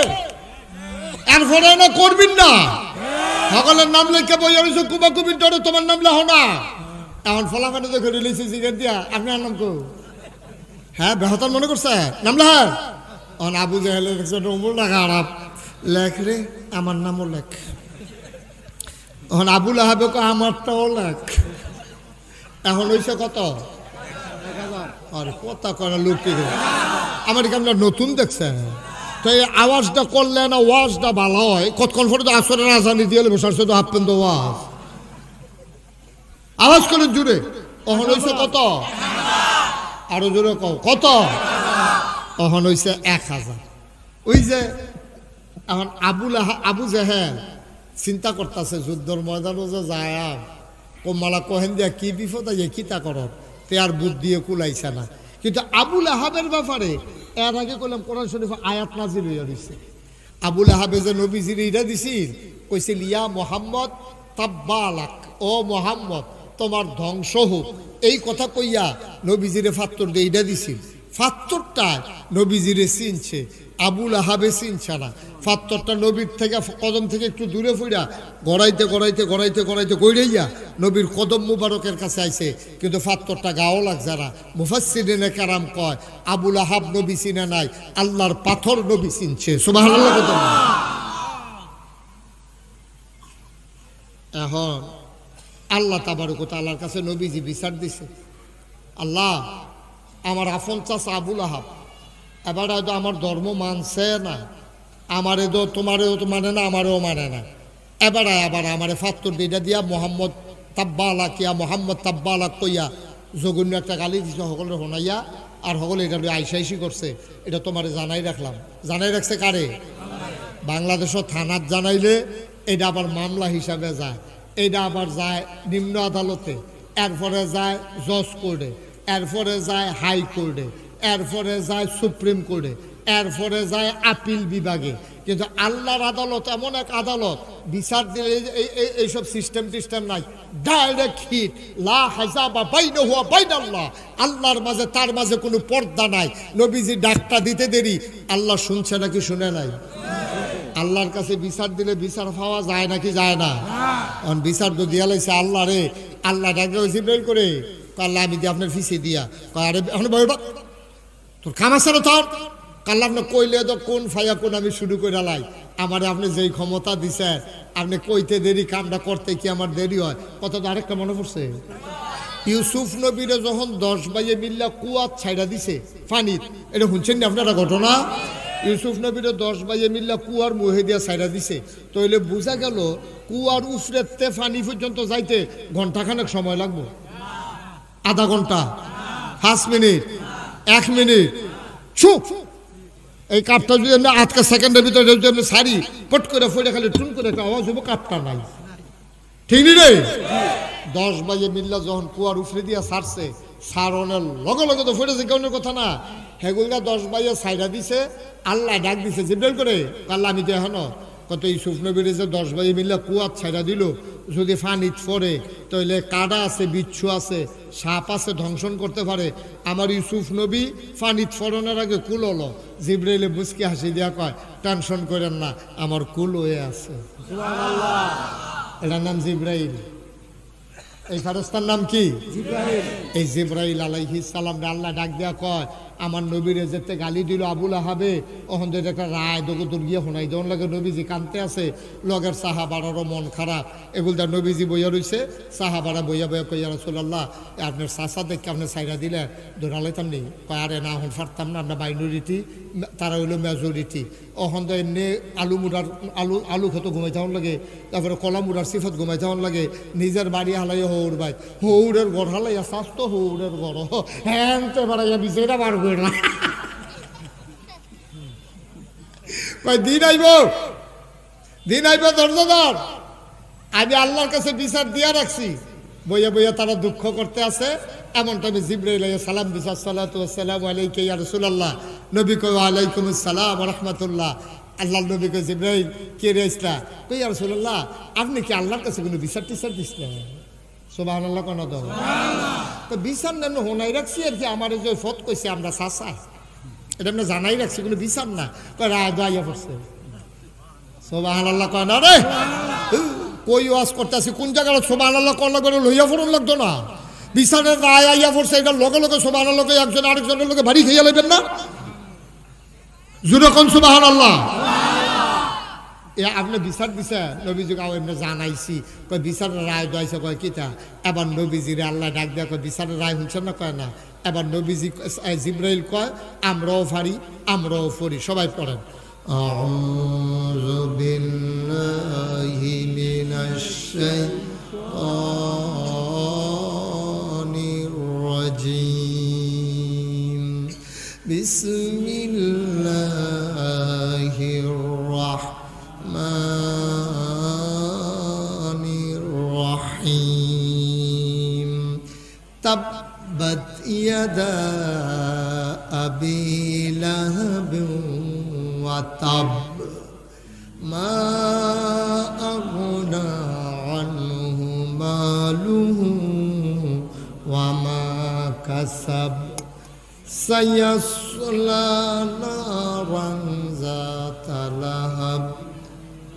এরপরে না করবিন না সকলের নাম লেখা বই আমি কুবা কুবিন তোর তোমার নাম লেখো না এখন ফলাফানে দেখে রিলিজ সিগারেট দিয়া আপনার নাম কো হ্যাঁ বেহতার মনে করছে নাম লেখা অন আবু জাহেলের রুমুল টাকা আরাপ লেখ রে আমার নামও লেখ এখন আবুল আহাবে আমারটাও লেখ এখন হয়েছে কত আরে কথা কয় লোক কি আমার কি আপনার নতুন দেখছে তো এই আওয়াজটা করলে না ওয়াজটা ভালো হয় কতক্ষণ পরে তো আসরের আজানি দিয়ে বসার শুধু হাফপেন তো আওয়াজ করেন জুড়ে এখন হয়েছে কত আরো জোরে কত এখন হয়েছে 1000 ওই যে এখন আবু জাহেল চিন্তা করতেছে যুদ্ধর ময়দানও যে যায় কোমালা কহেন দিয়া কি বিপদ আছে কিতা কর তে আর বুদ্ধিও কুলাইছে না কিন্তু আবুল আহাবের ব্যাপারে এর আগে কইলাম কোরআন শরীফে আয়াত নাজিল হইয়া দিছে আবুল আহাবে যে নবীজির ইরা দিছিল কইছিল ইয়া মুহাম্মদ তাব্বালাক ও মুহাম্মদ তোমার ধ্বংস হোক এই কথা কইয়া নবীজিরে ফাত্তর দিয়ে ইরা দিছিল ফাত্তরটা নবীজিরে চিনছে আবুল আহাবে চিনছে না ফাত্তরটা নবীর থেকে কদম থেকে একটু দূরে ফুইরা গড়াইতে গড়াইতে গড়াইতে গড়াইতে গড়াইয়া নবীর কদম মুবারকের কাছে আইছে কিন্তু ফাত্তরটা গাও লাগছে না মুফাসসিরিনে কেরাম কয় আবুল আহাব নবী চিনে নাই আল্লাহর পাথর নবী চিনছে সুবহানাল্লাহ কত এখন আল্লাহ তাবারক ওয়া তাআলার কাছে নবীজি বিচার দিছে আল্লাহ আমার আফন চাচা আবুল আহাব এবার হয়তো আমার ধর্ম মানছে না আমারে তো তোমারেও তো মানে না আমারেও মানে না এবার আমারে ফাত্তর দিটা দিয়া মোহাম্মদ তাব্বালা কিয়া মোহাম্মদ তাব্বালা কইয়া জঘন্য একটা গালি দিছে সকলে শোনাইয়া আর সকলে এটা আইসাইসি করছে এটা তোমারে জানাই রাখলাম জানাই রাখছে কারে বাংলাদেশের থানাত জানাইলে এটা আবার মামলা হিসাবে যায় এটা আবার যায় নিম্ন আদালতে এরপরে যায় জজ কোর্টে এরপরে যায় হাইকোর্টে এরপরে যায় সুপ্রিম কোর্টে এরপরে যায় আপিল বিভাগে কিন্তু আল্লাহর আদালত এমন এক আদালত বিচার দিলে এইসব সিস্টেম টিস্টেম নাই ডাইরেক্ট হিট লা হাজাবা বাইনাহু ওয়া বাইনাল্লাহ আল্লাহর মাঝে তার মাঝে কোনো পর্দা নাই নবীজি ডাকটা দিতে দেরি আল্লাহ শুনছে নাকি শুনে নাই আল্লাহর কাছে বিচার দিলে বিচার পাওয়া যায় নাকি যায় না কারণ বিচার তো দিয়া লাইছে আল্লাহ রে আল্লাহ ডাকলে জিব্রাইল করে আল্লাহ আমি দিয়ে আপনার ফিসে দিয়া আরে এখন তোর খামাসারও তোর কাল্লা আপনি কইলে তো কোন ফাইয়া কোন আমি শুরু করে লাই আমারে আপনি যেই ক্ষমতা দিছেন আপনি কইতে দেরি কামটা করতে কি আমার দেরি হয় কত তো আরেকটা মনে পড়ছে ইউসুফ নবীরে যখন 10 ভাইয়ে মিল্লা কুয়াত ছাইড়া দিছে পানির এটা শুনছেন না আপনারা ঘটনা ইউসুফ নবীরে 10 ভাইয়ে মিল্লা কুয়ার মুহে দিয়া ছাইড়া দিছে তাইলে বোঝা গেল কুয়ার উফরেতে পানি পর্যন্ত যাইতে ঘন্টাখানেক সময় লাগবে আধা ঘন্টা 5 মিনিট 1 মিনিট চুপ এই কাপটা যদি আমরা আজকে সেকেন্ডের ভিতরে যদি আমরা সারি পট করে ফেলে খালি টুন করে একটা আওয়াজ হবো কাপটা নাই ঠিক নি রে 10 বাজে মিল্লা যখন কুয়ার উফরে দিয়া ছাড়ছে সারনের লগে লগে তো ফেটেছে কেউনের কথা না হেগুলটা 10 বাজে সাইডা দিছে আল্লাহ ডাক দিছে জিব্রাইল করে আল্লাহ আমি তো এখনো কত ইউসুফ নবীর যে 10 বাজে মিল্লা কুয়ার ছাইড়া দিল যদি ফানিত পড়ে তাহলে কাদা আছে বিচ্ছু আছে সাপ আছে ধ্বংসন করতে পারে আমার ইউসুফ নবী ফানিত ফড়নের আগে কুল হলো জিব্রাইলে মুচকি হাসি দিয়া কয় টেনশন করেন না আমার কুল হয়ে আছে সুবহানাল্লাহ এটার নাম জিব্রাইল এই ফেরেশতার নাম কি জিব্রাইল এই জিব্রাইল আলাইহিস সালাম আল্লাহ ডাক দিয়া কয় আমার নবীরে যেতে গালি দিল আবুল আহাবে ওখান থেকে একটা রায় দগুদুর গিয়ে শোনাই দেওয়ার লাগে নবীজি কানতে আছে লগের সাহাবারারও মন খারাপ এগুলটা নবীজি বইয়া রইছে সাহাবারা বইয়া বইয়া কইয়া রাসূলুল্লাহ আপনার চাচা দেখে আপনি সাইরা দিলে দৌড়ালাইতাম নেই আরে না এখন ফারতাম না আমরা মাইনরিটি তারা হইলো মেজরিটি ওখান তো এমনি আলু খেতো ঘুমাই যাওয়ার লাগে তারপরে কলা মুড়ার সিফত ঘুমাই যাওয়ার লাগে নিজের বাড়ি হালাই হৌর ভাই হৌরের ঘর হালাইয়া স্বাস্থ্য হৌরের ঘর হ্যাঁ তো বাড়াইয়া বিষয়টা বার করে না দিন আইব ধৈর্যধর আমি আল্লাহর কাছে বিচার দিয়া রাখছি বইয়া বইয়া তারা দুঃখ করতে আছে এমন টাইমে জিবরাইল আলাইহিস সালাম দিছে আসসালাতু ওয়াসসালামু আলাইকা ইয়া রাসূলুল্লাহ নবী কই ওয়া আলাইকুমুস সালাম ওয়া রাহমাতুল্লাহ আল্লাহর নবী কই জিবরাইল কে রে ইসলা কই ইয়া রাসূলুল্লাহ আপনি কি আল্লাহর কাছে কোনো বিচার টিচার দিছেন সুবহানাল্লাহ কোন দাও তো বিচার নেন হোনাই রাখছি আর কি আমার যে ফত কইছে আমরা চাচা এটা আমরা জানাই রাখছি কোনো বিচার না কই রায় দাইয়া পড়ছে সুবহানাল্লাহ কোন রে কই ওয়াজ করতেছি কোন জায়গায় সুবহানাল্লাহ কোন লাগবে লইয়া ফোরন লাগতো না বিচারের রায় আইয়া পড়ছে এটা লগে লগে সুবহানাল্লাহ কই একজন আরেকজনের লগে বাড়ি খেয়ে লইবেন না জুরে কোন সুবহানাল্লাহ এ আপনি বিচার দিছে নবীজি গাও এমনি জানাইছি কই বিচারের রায় দইছে কয় কিতা এবার নবীজিরে আল্লাহ ডাক দেয়া কয় বিচারের রায় শুনছেন না কয় না এবার নবীজি জিবরাইল কয় আমরাও ফারি আমরাও ফরি সবাই পড়েন আউযু বিল্লাহি মিনাশ শাইতানির রাজীম বিসমিল্লাহির রাহমানির রাহিম তাব্বাত ইয়াদা আবি লাহাব ওয়া তাব মা আগনা আনহু মালুহু ওয়া মা কাসাব সায়াসলা নারান যাতা লাহাব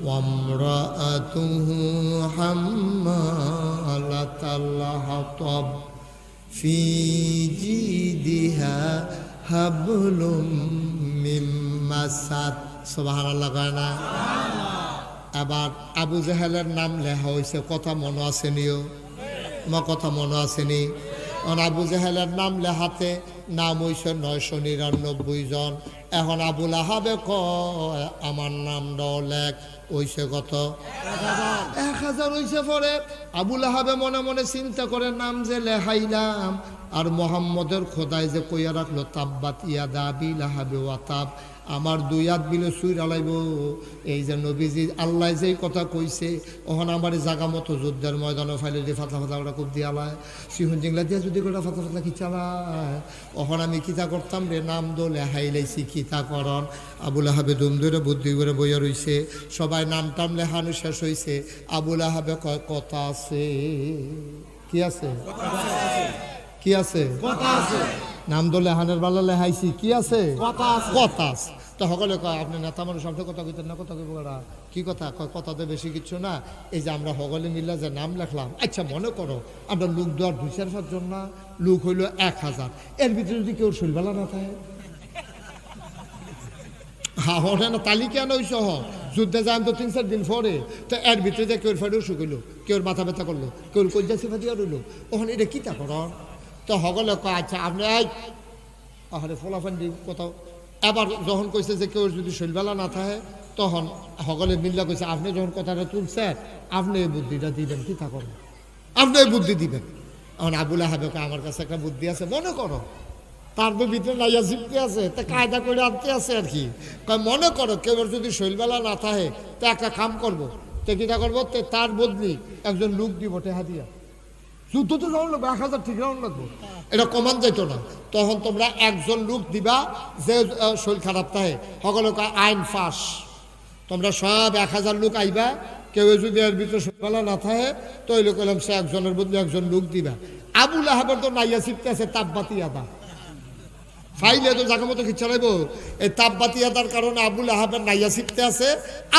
ওয়া ইমরাআতুহু হাম্মালাতাল হাতাব ফি জিদিহা হাবলুম মিন মাসাদ সুবহানাল্লাহ গানা আবার আবু জাহেলের নাম লেখা হয়েছে কথা মনে আসেনিও আমার কথা মনে আসেনি আবু জাহেলের নাম লেখাতে নাম হয়েছে 999 জন এখন আবুল আহাবে কয় আমার নামটাও লেখ হইছে কত 1000 হইছে পরে আবুল আহাবে মনে মনে চিন্তা করে নাম যে লেখাইলাম আর মোহাম্মদের খোদাই যে কইয়া রাখলো তাব্বাত ইয়াদা আবি লাহাবে ওয়া তাব আমার দুই হাত বিলে সুইরা লাইব এই যে নবীজি আল্লাহ যেই কথা কইছে ওখানে আমার জাগা মতো যুদ্ধের ময়দানে ফাইলে দিয়ে ফাতলা ফাতলা ওরা খুব দিয়ালায় সিহুন জিংলা দিয়ে যদি গোটা ফাতলা ফাতলা খিচালায় ওখানে আমি কিতা করতাম রে নাম দোলে হাইলাইছি কিতা করন আবুল আহাবে দুম ধরে বুদ্ধি করে বইয়া রইছে সবাই নাম টাম লেখানো শেষ হয়েছে আবুল আহাবে কয় কথা আছে কি আছে কি আছে কথা আছে নাম দলে হানের বালা লেহাইছি কি আছে কথা আছে তো সকলে কয় আপনি নেতা মানুষ সামনে কথা কইতেন না কথা কইব ওরা কি কথা কয় কথাতে বেশি কিছু না এই যে আমরা সকলে মিলে যে নাম লেখলাম আচ্ছা মনে করো আমরা লোক দেওয়ার 2-4 জন না লোক হইল 1000 এর ভিতরে যদি কেউ শৈলবেলা না থাকে হ্যাঁ হঠাৎ না তালিকা নই সহ যুদ্ধে যান তো 3-4 দিন পরে তো এর ভিতরে যে কেউ ফেরো শুকিল কেউ মাথা ব্যথা করলো কেউ কলজা সিফা দিয়া রইল ওখানে এটা কিতা কর তো সকলে কয় আচ্ছা আপনি আরে ফলাফান দি কোথাও এবার যখন কইছে যে কেউ যদি শৈলবেলা না থাকে তখন সকলে মিল্লা কইছে আপনি যখন কথাটা তুলছেন আপনি এই বুদ্ধিটা দিবেন কি তা করেন আপনি এই বুদ্ধি দিবেন এখন আবুল আহাবে আমার কাছে একটা বুদ্ধি আছে মনে করো তার তো ভিতরে লাইয়া জিপতে আছে তা কায়দা করে আনতে আছে আর কি মনে করো কেউ যদি শৈলবেলা না থাকে তা একটা কাম করবো তো কিটা করবো তার বদলি একজন লোক দিব টেহা দিয়া যুদ্ধ তো রাউন্ড লাগবে 1000 ঠিক রাউন্ড লাগবে এটা কমান যাইতো না তখন তোমরা একজন লোক দিবা যে শরীর খারাপ থাকে সকলে আইন ফাঁস তোমরা সব 1000 লোক আইবা কেউ যদি এর ভিতরে শৈলবেলা না থাকে তো ওই লোক সে একজনের বদলে একজন লোক দিবা আবুল আহাবের তো নাইয়া শিখতে আছে তাপবাতি আদা ফাইলে তো জায়গা মতো খিচ্ছা লাগবো এই তাপবাতি আদার কারণে আবুল আহাবের নাইয়া শিখতে আছে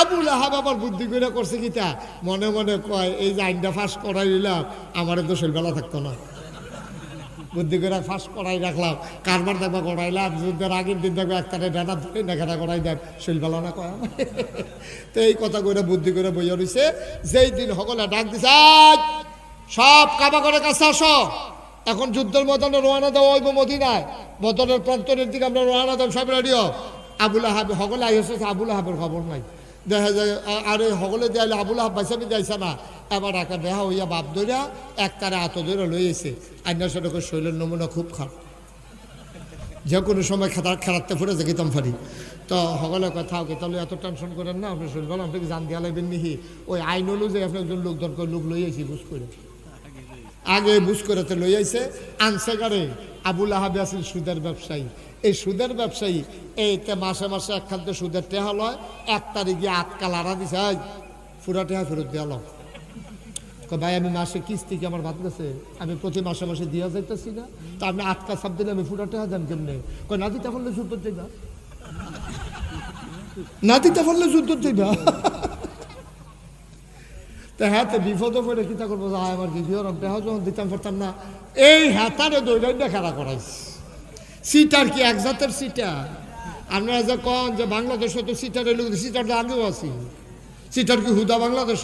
আবুল আহাব আবার বুদ্ধি করে করছে কিটা মনে মনে কয় এই যে আইনটা ফাঁস করাই দিলাম আমার তো শৈলবেলা থাকতো না বুদ্ধি করে ফাঁস করাই রাখলাম, কারবার দেখবা করাইলাম, যুদ্ধের আগের দিন দেখবে একটারে ডানা ধরে নেখাটা করাই দেয়, শৈলবেলা না কয়া। তো এই কথা করে বুদ্ধি করে বইয়া রয়েছে। যেই দিন সকলে ডাক দিছে, সব কাবা করে কাছে আসো, এখন যুদ্ধের ময়দানে রওনা দেওয়া হইব মদিনায়, বদরের প্রান্তরের দিকে আমরা রওনা দেব, সব রেডিও। আবুল আহাব সকলে আইসে, আবুল আহাবের খবর নাই, দেখা যায় আরে সকলে দিয়ালে আবুল আহাব বাইসাবি যাইছে না। এবার একটা দেহা হইয়া বাপ ধরিয়া এক তারা হাত ধরে লইয়েছে। আইনার সাথে শৈলের নমুনা খুব খারাপ, যে কোনো সময় খেলাতে ফুটে যেতাম পারি। তো সকলে কথা ওকে তাহলে এত টেনশন করেন না, আপনি শৈল বলেন আপনাকে জান দিয়া লাগবেন নিহি, ওই আইন অনুযায়ী আপনি একজন লোক দরকার, লোক লইয়েছি বুঝ করে, আগে বুঝ করে তো লইয়াইছে। আনছে গাড়ে আবুল আহাবে আছেন সুদের ব্যবসায়ী, এই সুদের ব্যবসায়ী এইতে মাসে মাসে একখানতে সুদের টেহা লয়, 1 তারিখে আটকা লাড়া দিছে, পুরা টেহা ফেরত দেওয়া লো। ভাই আমি মাসে কিস্তি কি আমার ভাত গেছে, আমি প্রতি মাসে মাসে দিয়া যাইতেছি না, তা আপনি আটকা সাপ দিলে আমি পুরা টেহা দেন কেমনে? কয় না দিতে পারলে যুদ্ধ চাইবা, না দিতে পারলে যুদ্ধ চাইবা। তা হ্যাঁ, তো বিপদও পড়ে কিতা করবো, আমার কি বিহর টেহা যখন দিতাম পারতাম না, এই হ্যাঁ দৈরাইডা খেলা করাইছে। সিটার কি এক জাতের সিটার? আপনারা যে কন যে বাংলাদেশে তো সিটার এলো, সিটার তো আগেও আছি, সিটার কি হুদা বাংলাদেশ?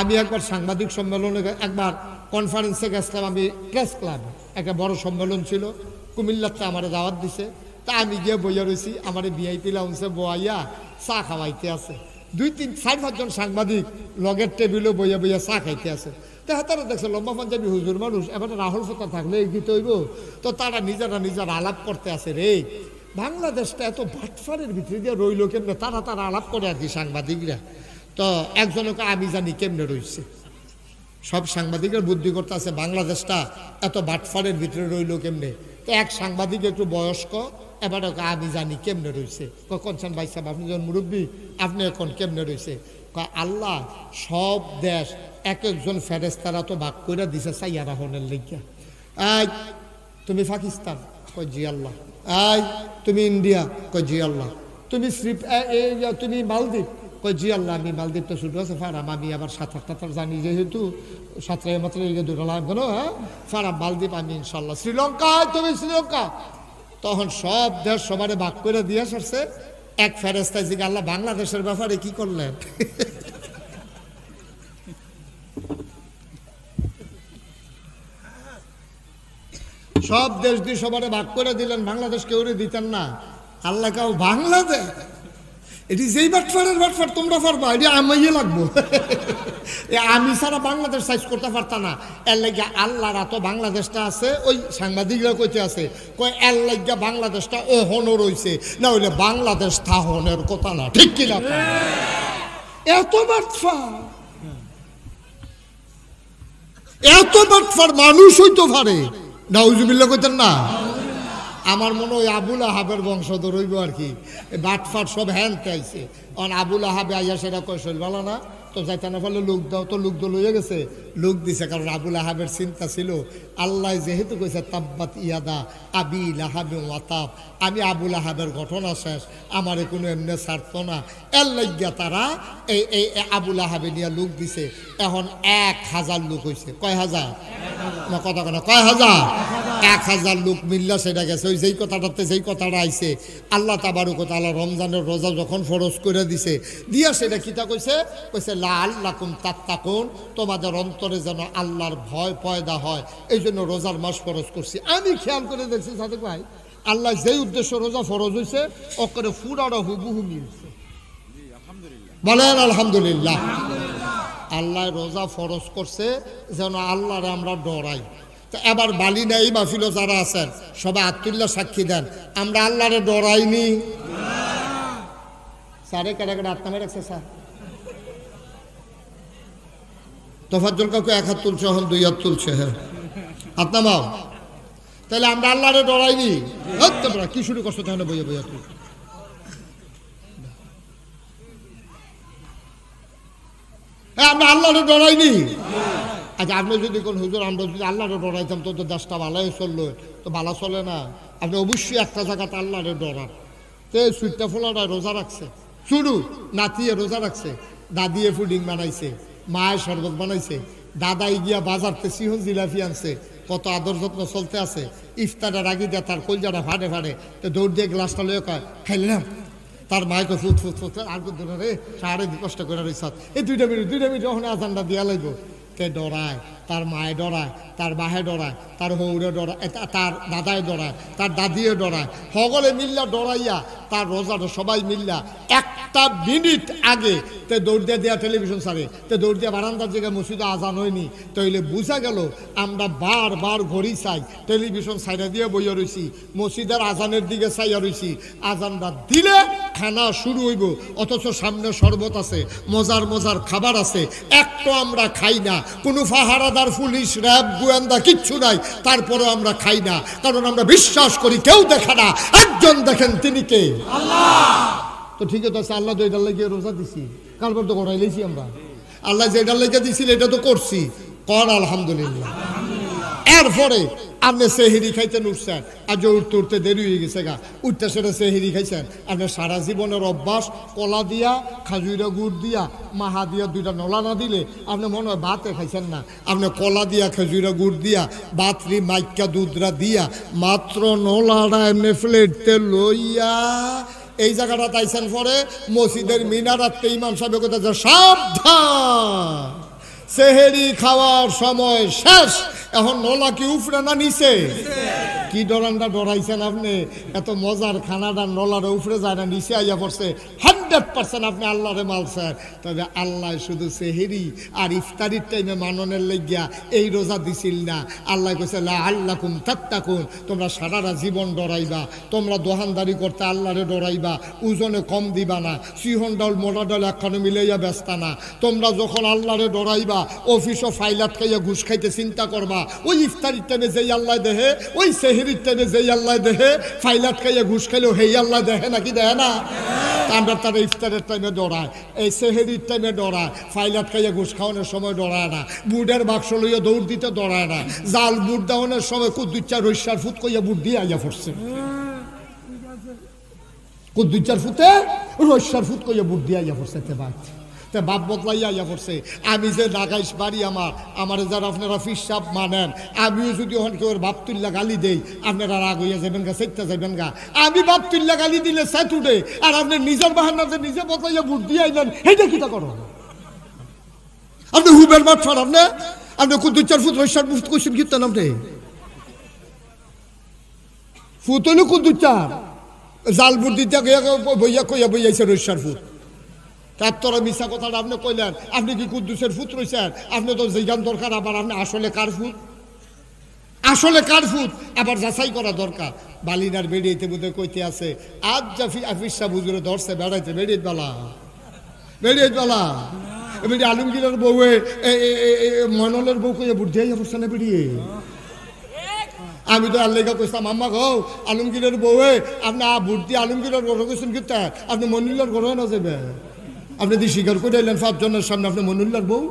আমি একবার সাংবাদিক সম্মেলনে, একবার কনফারেন্সে গেছিলাম, আমি প্রেস ক্লাব, একটা বড় সম্মেলন ছিল কুমিল্লাতে, আমার দাওয়াত দিছে। তা আমি গিয়ে বইয়া রয়েছি, আমার ভিআইপি লাউন্সে বইয়া চা খাওয়াইতে আছে, 2-3-4-5 জন সাংবাদিক লগের টেবিলে বইয়া বইয়া চা খাইতে আছে। তো তারা দেখছে লম্বা পাঞ্জাবি হুজুর মানুষ, এবারে রাহুল ফতা থাকলে গীত হইব, তো তারা নিজেরা আলাপ করতে আছে, রে বাংলাদেশটা এত বাটফারের ভিতরে দিয়ে রইল কেমনে, তারা আলাপ করে আর কি সাংবাদিকরা। তো একজনকে আমি জানি কেমনে রয়েছে, সব সাংবাদিকের বুদ্ধি করতে আছে বাংলাদেশটা এত বাটফারের ভিতরে রইল কেমনে। তো এক সাংবাদিক একটু বয়স্ক, এবার আমি জানি কেমনে রয়েছে। কনসান ভাই সাহেব আপনি যখন মুরব্বী, আপনি এখন কেমনে রয়েছে? আল্লাহ সব দেশ এক একজন ফেরেস্তারা তো ভাগ করে দিছে চাইয়া রাহনের লেগিয়া। আই তুমি পাকিস্তান, কয় জি আল্লাহ। আই তুমি ইন্ডিয়া, কয় জি আল্লাহ। তুমি মালদ্বীপ, কয় জি আল্লাহ। আমি মালদ্বীপ তো ছুটে আছে ফারাম, আমি আবার 7-8 জানি, যেহেতু 7 মাত্র দুটো লাগবে না, হ্যাঁ ফারাম মালদ্বীপ, আমি ইনশাল্লাহ। শ্রীলঙ্কা, তুমি শ্রীলঙ্কা। তখন সব দেশ সবারে ভাগ করে দিয়ে আসছে। এক ফেরেস্তায় জিজ্ঞাসা, আল্লাহ বাংলাদেশের ব্যাপারে কি করলেন? সব দেশ দিয়ে সবারে ভাগ করে দিলেন, বাংলাদেশ কেউ দিতেন না। আল্লাহ কাউ বাংলাদেশ, এটি যেই বাটফার তোমরা পারবা, এটি আমি লাগবো। আমি ছাড়া বাংলাদেশ সাইজ করতে পারতাম না। এর লাগিয়া আল্লাহরা তো বাংলাদেশটা আছে, ওই সাংবাদিকরা কইতে আছে, কয় এর লাগিয়া বাংলাদেশটা ওহনও রয়েছে, না হইলে বাংলাদেশ থাহনের কথা না, ঠিক কিনা? এত বাটফার মানুষ হইতে পারে, নাউজুবিল্লাহ কইতেন না? আমার মনে হয় আবুল আহাবের বংশধর হইব আর কি, বাটফাট সব হ্যান আইছে। আবুল আহাবে আইয়া সেটা কৌশল বলো না, তো যাইতে না পারলে লোক দাও, তো লোক তো লইয়া গেছে, লোক দিছে। কারণ আবুল আহাবের চিন্তা ছিল, আল্লাহ যেহেতু কইছে তাব্বাত ইয়াদা আবি লাহাবে ওয়াতাব, আমি আবুল আহাবের ঘটনা শেষ, আমারে কোনো এমনি ছাড়তো না। এর লাগিয়া তারা এই আবুল আহাবে নিয়ে লোক দিছে। এখন 1000 লোক হয়েছে। কয় হাজার? না কথা কেন, কয় হাজার? 1000 লোক মিল্লা সেটা গেছে। ওই যেই কথাটাতে যেই কথাটা আইছে, আল্লাহ তাবারক ওয়া তাআলা রমজানের রোজা যখন ফরজ করে দিছে, দিয়া সেটা কিতা কইছে? কইছে লাআল্লাকুম তাত্তাকুন, তোমাদের অন্তরে যেন আল্লাহর ভয় পয়দা হয়, এই জন্য রোজার মাস ফরজ করছি। আমি খেয়াল করে দেখছি সাদেক ভাই, আল্লাহ যেই উদ্দেশ্য রোজা ফরজ হয়েছে, ওকে ফুরানো হুবহু মিলছে। বলেন আলহামদুলিল্লাহ। আল্লাহ রোজা ফরজ করছে যেন আল্লাহরে আমরা ডরাই। তো এবার বালি নাই মাহফিল যারা আছেন সবাই আত্মুল্লাহ সাক্ষী দেন, আমরা আল্লাহরে ডরাইনি। সারে কেটে কেটে আত্মা রাখছে স্যার। তোফাজ্জল কাউকে 1 হাত তুলছে, এখন 2 হাত তুলছে। হ্যাঁ হাত নামাও। তাহলে আমরা আল্লাহরে ডরাইনি। তোমরা কি শুরু করছো তাহলে? বইয়া বইয়া তুই আমরা আল্লাহরে ডরাইনি। আচ্ছা আপনি যদি কোন হুজুর আমরা যদি আল্লাহরে ডরাইতাম তো দেশটা ভালোই চললো, তো ভালো চলে না। আপনি অবশ্যই একটা জায়গাতে আল্লাহরে ডরান। তো সুইটটা ফোলাটা রোজা রাখছে, শুরু নাতিয়ে রোজা রাখছে, দাদিয়ে ফুডিং বানাইছে, মায়ের শরবত বানাইছে, দাদাই গিয়া বাজারতে সিহন জিলাপি আনছে, কত আদর যত্ন চলতে আছে। ইফতারের আগে দিয়ে তার কলজাটা ফাটে ফাটে, তো দৌড় দিয়ে গ্লাসটা লয়ে কয় খাইলাম। তার মাইকে ফুট ফুট ফুট আর ধরে রে সাড়ে কষ্ট করে রয়েছে এই 2 মিনিট ওখানে আজানটা দিয়া লাগবো। তে ডরায়, তার মায়ে ডরায়, তার বাহে ডরায়, তার হৌরে ডরায়, তার দাদায় ডরায়, তার দাদিও ডরায়, সকলে মিল্লা ডরাইয়া তার রোজাটা সবাই মিল্লা 1 মিনিট আগে তে দৌড় দিয়ে দেওয়া টেলিভিশন সারে, তে দৌড় দিয়ে বারান্দার জায়গায় মসজিদে আজান হয়নি। তাইলে বুঝা গেল আমরা বারবার ঘড়ি চাই, টেলিভিশন সাইডে দিয়ে বইয়া রয়েছি, মসজিদের আজানের দিকে চাইয়া রয়েছি। আজানটা দিলে খানা শুরু হইব, অথচ সামনে শরবত আছে, মজার মজার খাবার আছে, একটু আমরা খাই না। কোনো পাহারাদার, পুলিশ, র্যাব, গোয়েন্দা কিচ্ছু নাই, তারপরে আমরা খাই না, কারণ আমরা বিশ্বাস করি কেউ দেখে না, একজন দেখেন, তিনি কে? আল্লাহ। তো ঠিক আছে, আল্লাহ তো এটার লাগিয়ে রোজা দিছি, কারবার তো করাই লেছি আমরা। আল্লাহ যেটার লেগে দিছিল এটা তো করছি, কর আলহামদুলিল্লাহ। এরপরে আপনি সেহেরি খাইতেন, উঠছেন, আজ উঠতে উঠতে দেরি হয়ে গেছে গা, উঠতে সেটা সেহেরি খাইছেন। আপনি সারা জীবনের অভ্যাস, কলা দিয়া, খাজুরা গুড় দিয়া, মাহা দিয়া 2টা নলা না দিলে আপনি মনে হয় ভাতে খাইছেন না। আপনি কলা দিয়া, খাজুরা গুড় দিয়া, বাতরি মাইকা দুধরা দিয়া, মাত্র নলাটা এমনি প্লেটতে লইয়া এই জায়গাটা তাইছেন। পরে মসজিদের মিনারাতে ইমাম সাহেব কথা, সাবধান, সেহেরি খাওয়ার সময় শেষ। এখন নলা কি উফরে না নিচে? কি ডরানটা ডরাইছেন আপনি? এত মজার খানাটা নলার উফরে যায় না, নিচে আইয়া পড়ছে। 100% আপনি আল্লাহরে মালছেন। তবে আল্লাহ শুধু সেহেরি আর ইফতারির টাইমে মাননের লেগিয়া এই রোজা দিছিল না। আল্লাহ কইছে লাআল্লাকুম তাত্তাকুন, তোমরা সারাটা জীবন ডরাইবা, তোমরা দোকানদারি করতে আল্লাহরে ডরাইবা, ওজনে কম দিবা না, সিহন ডাল মোটা ডাল একখানে মিলাইয়া ব্যস্তা না। তোমরা যখন আল্লাহরে ডরাইবা, অফিসও ফাইলাত খাইয়া ঘুষ খাইতে চিন্তা করবা, ওই ইফতারির টাইমে যেই আল্লাহ দেহে, ওই সেহেরির টাইমে যেই আল্লাহ দেহে, ফাইলাত খাইয়া ঘুষ খাইলেও হেই আল্লাহ দেহে নাকি দেহে না? আমরা তারা ইফতারের টাইমে ডরায়, এই সেহেরির টাইমে ডরায়, ফাইলাত খাইয়া ঘুষ খাওয়ানোর সময় ডরায় না, বুটের বাক্স লইয়া দৌড় দিতে ডরায় না, জাল বুট দেওয়ানোর সময় কুদ্দুচ্চা রৈশার ফুট কইয়া বুট দিয়ে আইয়া পড়ছে। কুদ্দুচ্চার ফুটে রৈশার ফুট কইয়া বুট দিয়ে আইয়া পড়ছে। তে বাপ বদলাইয়া আইয়া পড়ছে। আমি যে নাগাইশ বাড়ি আমার যারা আপনারা ফিসাব মানেন, আমিও যদি ওখানে কেউ বাপ তুল্লা গালি দেই, আপনারা রাগ হইয়া যাবেন গা, সেটা যাবেন গা। আমি বাপ তুল্লা গালি দিলে সেট উঠে, আর আপনি নিজের বাহান্নাতে নিজে বদলাইয়া বুট দিয়ে আইলেন, এইটা কিটা করো? আপনি হুবের মাঠ ফার, আপনি কুদ্দুচ্চার ফুট রৈশার ফুট কোশ্চেন কিনতেন, আপনি ফুট হইল কুদ্দুচ্চার, জাল বুট দিতে বইয়া কইয়া বইয়াছে রৈশার ফুট। তোরা মিশা কথাটা আপনি কইলেন, আপনি কি কুদ্দুসের ফুট রয়েছেন? আপনি তো জিজ্ঞান দরকার, আবার আপনি আসলে কার ফুট, আসলে কার ফুট আবার যাচাই করা দরকার। বালিনার বেড়িয়েতে বোধ কইতে আছে, আজ জাফি আফিসা বুজুরে ধরছে বেড়াইতে, বেড়িয়ে বেলা বেড়ি আলমগীরের বউয়ে মনলের বউ কইয়া বুদ্ধি আইয়া পড়ছে না বেরিয়ে। আমি তো আল্লাহকে কইতাম, আম্মা গো আলমগীরের বউয়ে আপনি বুদ্ধি আলমগীরের ঘরে কইছেন কিন্তু আপনি মনিল্লার ঘরে না যাবে। আপনি যদি স্বীকার করে এলেন 5 জনের সামনে আপনি মনুল্লার বউ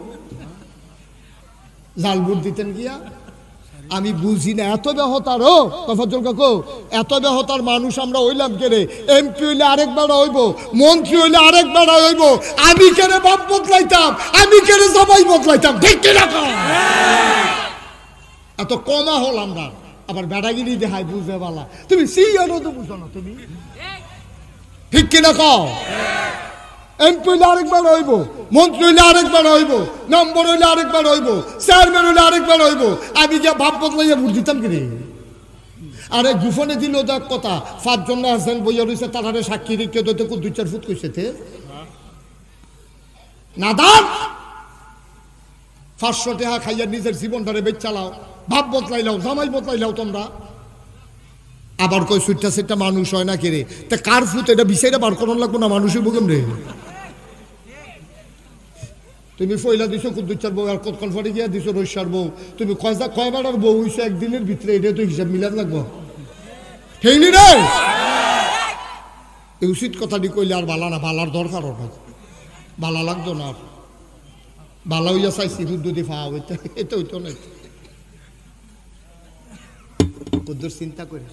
জাল বুট দিতেন গিয়া। আমি বুঝি না এত বেহতারও তফাজ্জল কাকু, এত বেহতার মানুষ আমরা হইলাম কেরে? এমপি হইলে আরেকবার হইব, মন্ত্রী হইলে আরেকবার হইব, আমি কেরে বাপ বদলাইতাম, আমি কেরে জামাই বদলাইতাম, ঠিক কিনা? এত কমা হল আমরা, আবার বেড়াগিরি দেখায় বুঝে বালা। তুমি সিয়ারও তো বুঝো না, তুমি ঠিক কিনা কও? এমপি হইলে আরেকবার হইব, মন্ত্রী হইলে আরেকবার হইব, নম্বর হইলে আরেকবার হইব, চেয়ারম্যান হইলে আরেকবার হইব, আমি গিয়া ভাব বদলাইয়া ভোট দিতাম কিনে? আরে গুফনে দিল তো এক কথা, 5 জন আসেন বইয়া রয়েছে, তারা সাক্ষী রেখে তো 2-4 ফুট কইছে নাদান। 500 টাকা খাইয়া নিজের জীবনটারে বেচ চালাও, ভাব বদলাইলাও, জামাই বদলাইলাও তোমরা। আবার কই সুইটা মানুষ হয় না কেরে? তা কার ফুট এটা বিষয়টা বার করানো লাগবো না মানুষের বুকেম রে? তুমি ফয়লা দিছো কুদ্দুচ্চার বউ, আর কতক্ষণ পরে গিয়া দিছো রৈশার বউ। তুমি কয়বারের বউ হইছো একদিনের ভিতরে, এটা তো হিসাব মিলান লাগবো, ঠিক নি রে? এই উচিত কথাটি কইলে আর বালা না, বালার দরকার ওটা, বালা লাগতো না। বালা হইয়া চাইছি দুধ যদি ফাওয়া হইতে, এটা হইতো না। কুদ্দুর চিন্তা করে,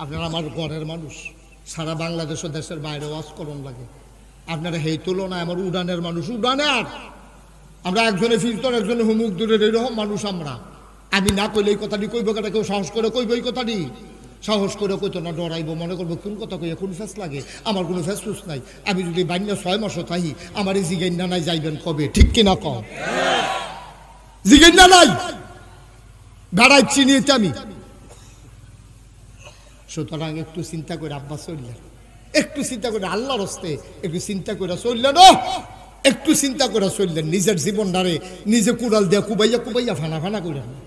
আপনারা আমার ঘরের মানুষ, সারা বাংলাদেশ ও দেশের বাইরে ওয়াজ করুন লাগে, আপনারা হেই তুলনায় আমার উড়ানের মানুষ, উড়ানে আর আমরা একজনে ফিরতর একজনে হুমুক দূরের, এরকম মানুষ আমরা। আমি না কইলে এই কথাটি কইব কেন? কেউ সাহস করে কইব এই কথাটি? সাহস করে কইতো না, ডরাইব, মনে করবো কোন কথা কইয়া কোন ফেস লাগে। আমার কোনো ফেস ফুস নাই। আমি যদি বান্য 6 মাসও থাকি, আমার এই জিগাইনা নাই যাইবেন কবে? ঠিক কিনা কম? জিগাইনা নাই, বেড়াই চিনিয়েছি আমি। সুতরাং একটু চিন্তা করে আব্বা চললেন, একটু চিন্তা করে আল্লাহর হস্তে একটু চিন্তা করে চললেন। একটু চিন্তা করে চললেন। নিজের জীবনটারে নিজে কুড়াল দিয়া কুবাইয়া কুবাইয়া ফানা ফানা করেন না।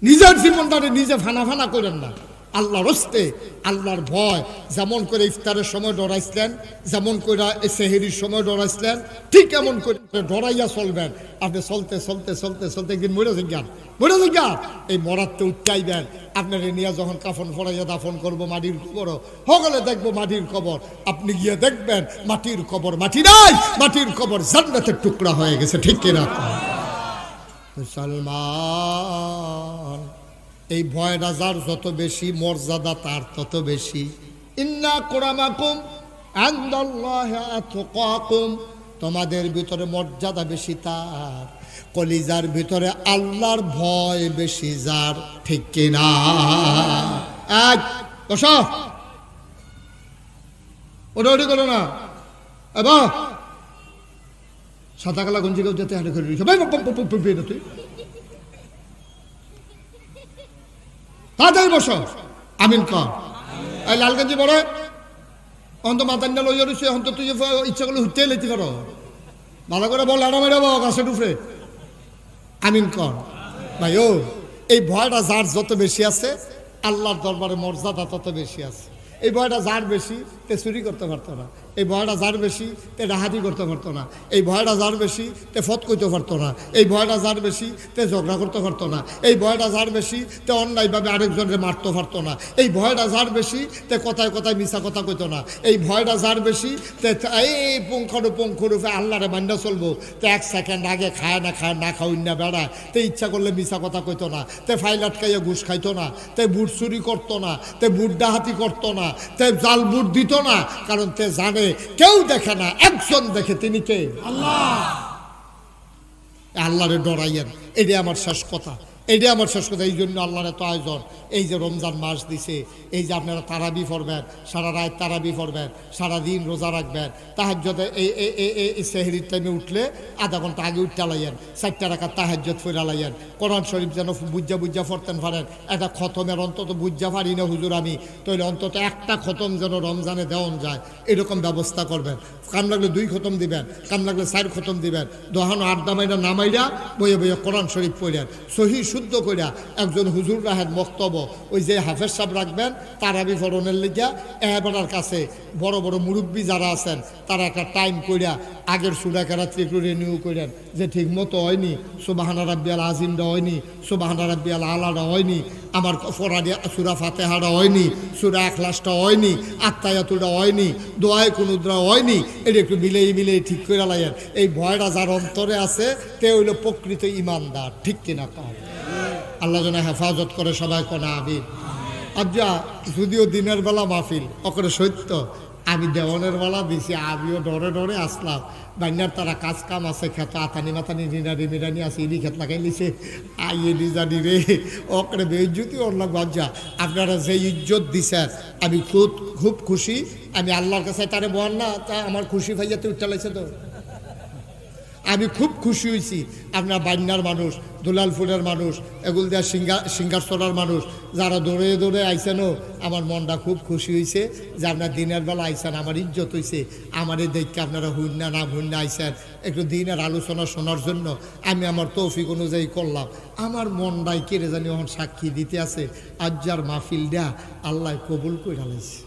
নিজের জীবনটারে নিজে ফানা ফানা করেন না। আল্লাহর হস্তে, আল্লাহর ভয়, যেমন করে ইফতারের সময় ডরাইছিলেন, যেমন করে সেহেরির সময় ডরাইছিলেন, ঠিক এমন করে ডরাইয়া চলবেন। আপনি চলতে চলতে চলতে চলতে একদিন মরে যান, মরে যান। এই মরাতে উঠাইবেন। আপনারে নিয়ে যখন কাফন ফড়াইয়া দাফন করবো মাটির কবর, সকলে দেখবো মাটির কবর। আপনি গিয়ে দেখবেন মাটির কবর মাটি নাই, মাটির কবর জান্নাতের টুকরা হয়ে গেছে। ঠিক কিনা? মুসলমান, এই ভয় রাজার যত বেশি মর্যাদা তার তত বেশি। ইন্না আকরামাকুম ইনদাল্লাহি আতকাকুম, তোমাদের ভিতরে মর্যাদা বেশি তার, কলিজার ভিতরে আল্লাহর ভয় বেশি যার। ঠিক কিনা? এক বসো, ওটা করো না। এবার সাদা কালা গঞ্জি কেউ যেতে হাঁটে করে তুই তাদের বসো। আমিন কর। এই লাল গঞ্জি পরে অন্ত মাতান্না লইয়া রয়েছে, অন্ত তুই ইচ্ছা করলে হুটতে লেতে পারো। ভালো করে বল, আরামে যাবো গাছে ডুফরে। আমিন কর। ভাই ও, এই ভয়টা যার যত বেশি আছে, আল্লাহর দরবারে মর্যাদা তত বেশি আছে। এই ভয়টা যার বেশি, তে চুরি করতে পারতো না। এই ভয়টা যার বেশি, তে ডাহাতি করতে পারতো না। এই ভয়টা যার বেশি, তে ফত করতে পারতো না। এই ভয়টা যার বেশি, তে ঝগড়া করতে পারতো না। এই ভয়টা যার বেশি, তে অন্যায়ভাবে আরেকজনকে মারতে পারতো না। এই ভয়টা যার বেশি, তে কথায় কথায় মিছা কথা কইতো না। এই ভয়টা যার বেশি, তে এই পুঙ্খরূপে আল্লাহরে মান্না চলবো। তে 1 সেকেন্ড আগে খায় না খাওয়াই না বেড়ায়, তে ইচ্ছা করলে মিছা কথা কইতো না। তে ফাইল আটকাইয়া ঘুষ খাইতো না। তে বুট চুরি করতো না। তে বুট ডাহাতি করতো না। তে জাল বুট দিত না। কারণ তে জানে কেউ দেখে না, একজন দেখে, তিনি কে? আল্লাহ। আল্লাহরে ডরাইয়েন, এটাই আমার শেষ কথা। এইটাই আমার শেষ কথা। এই জন্য আল্লাহর এত আয়োজন। এই যে রমজান মাস দিছে, এই যে আপনারা তারাবি পড়বেন, সারা রাত তারাবি পড়বেন, সারাদিন রোজা রাখবেন, তাহাজ্জুদে এই সেহরির টাইমে উঠলে আধা ঘন্টা আগে উঠতে লাইয়েন, 4 রাকাত তাহাজ্জুদ পড়া লাইয়েন। কোরআন শরীফ যেন বুঝা পড়তেন পারেন। একটা খতমের অন্তত বুঝা পারি না হুজুর আমি, তাহলে অন্তত একটা খতম যেন রমজানে দেওয়ান যায়, এরকম ব্যবস্থা করবেন। কাম লাগলে 2 খতম দিবেন, কাম লাগলে 4 খতম দিবেন। দহানো আড্ডা মাইরা নামাইরা বইয়ে বইয়ে কোরআন শরীফ পড়েন, সহি শুদ্ধ কইরা। একজন হুজুর রাহেন বক্তব্য, ওই যে হাফেজ সাহেব রাখবেন তারাবি ফরনের লিগা, এবারের কাছে বড় বড় মুরব্বী যারা আছেন, তারা একটা টাইম কইরা আগের সূরা কেরাত একটু রিনিউ করেন, যে ঠিক মতো হয়নি, সুবহানা রাব্বিয়াল আজিমটা হয়নি, সুবহানা রাব্বিয়াল আলাটা হয়নি, আমার ফরাদি সূরা ফাতিহাটা হয়নি, সূরা ইখলাসটা হয়নি, আত্তায়াতুটা হয়নি, দোয়ায়ে কুনুতটা হয়নি, এটা একটু মিলেই ঠিক করে লাইয়েন। এই ভয়টা যার অন্তরে আছে, তে হইল প্রকৃত ইমানদার। ঠিক কিনা? কম। আল্লাহ যেন হেফাজত করে, সবাই কোনা আমিন। আজ্জা যদিও দিনের বেলা মাহফিল ওকে সত্য, আমি দেওয়ানের বেলা দিছি, আমিও ডরে ডরে আসলাম। বাইনার তারা কাজ কাম আছে, খেত আতানি মাতানি নিরানি মিরানি আছে, ইনি খেত লাগাই লিছে, আইয়ে নিজানি রে ওকে বেইজ্জতি অন্য বাজ্জা। আপনারা যে ইজ্জত দিছেন আমি খুব খুশি। আমি আল্লাহর কাছে তারে বল না, তা আমার খুশি ভাইয়াতে উঠতে লাগছে তো। আমি খুব খুশি হয়েছি। আপনার বান্যার মানুষ, দুলালপুরের মানুষ, এগুলো দেওয়া সিঙ্গারচড়ার মানুষ, যারা দৌড়ে দৌড়ে আইসেনও, আমার মনটা খুব খুশি হয়েছে যে আপনার দিনের বেলা আইসেন, আমার ইজ্জত হয়েছে। আমার এই দেখে আপনারা হুন্না না হুন্না আইসেন, একটু দিনের আলোচনা শোনার জন্য আমি আমার তৌফিক অনুযায়ী করলাম। আমার মনটাই কেড়ে জানি এখন সাক্ষী দিতে আছে, আজ্জার মাহফিল দেয়া আল্লাহ কবুল করে আলাইছে।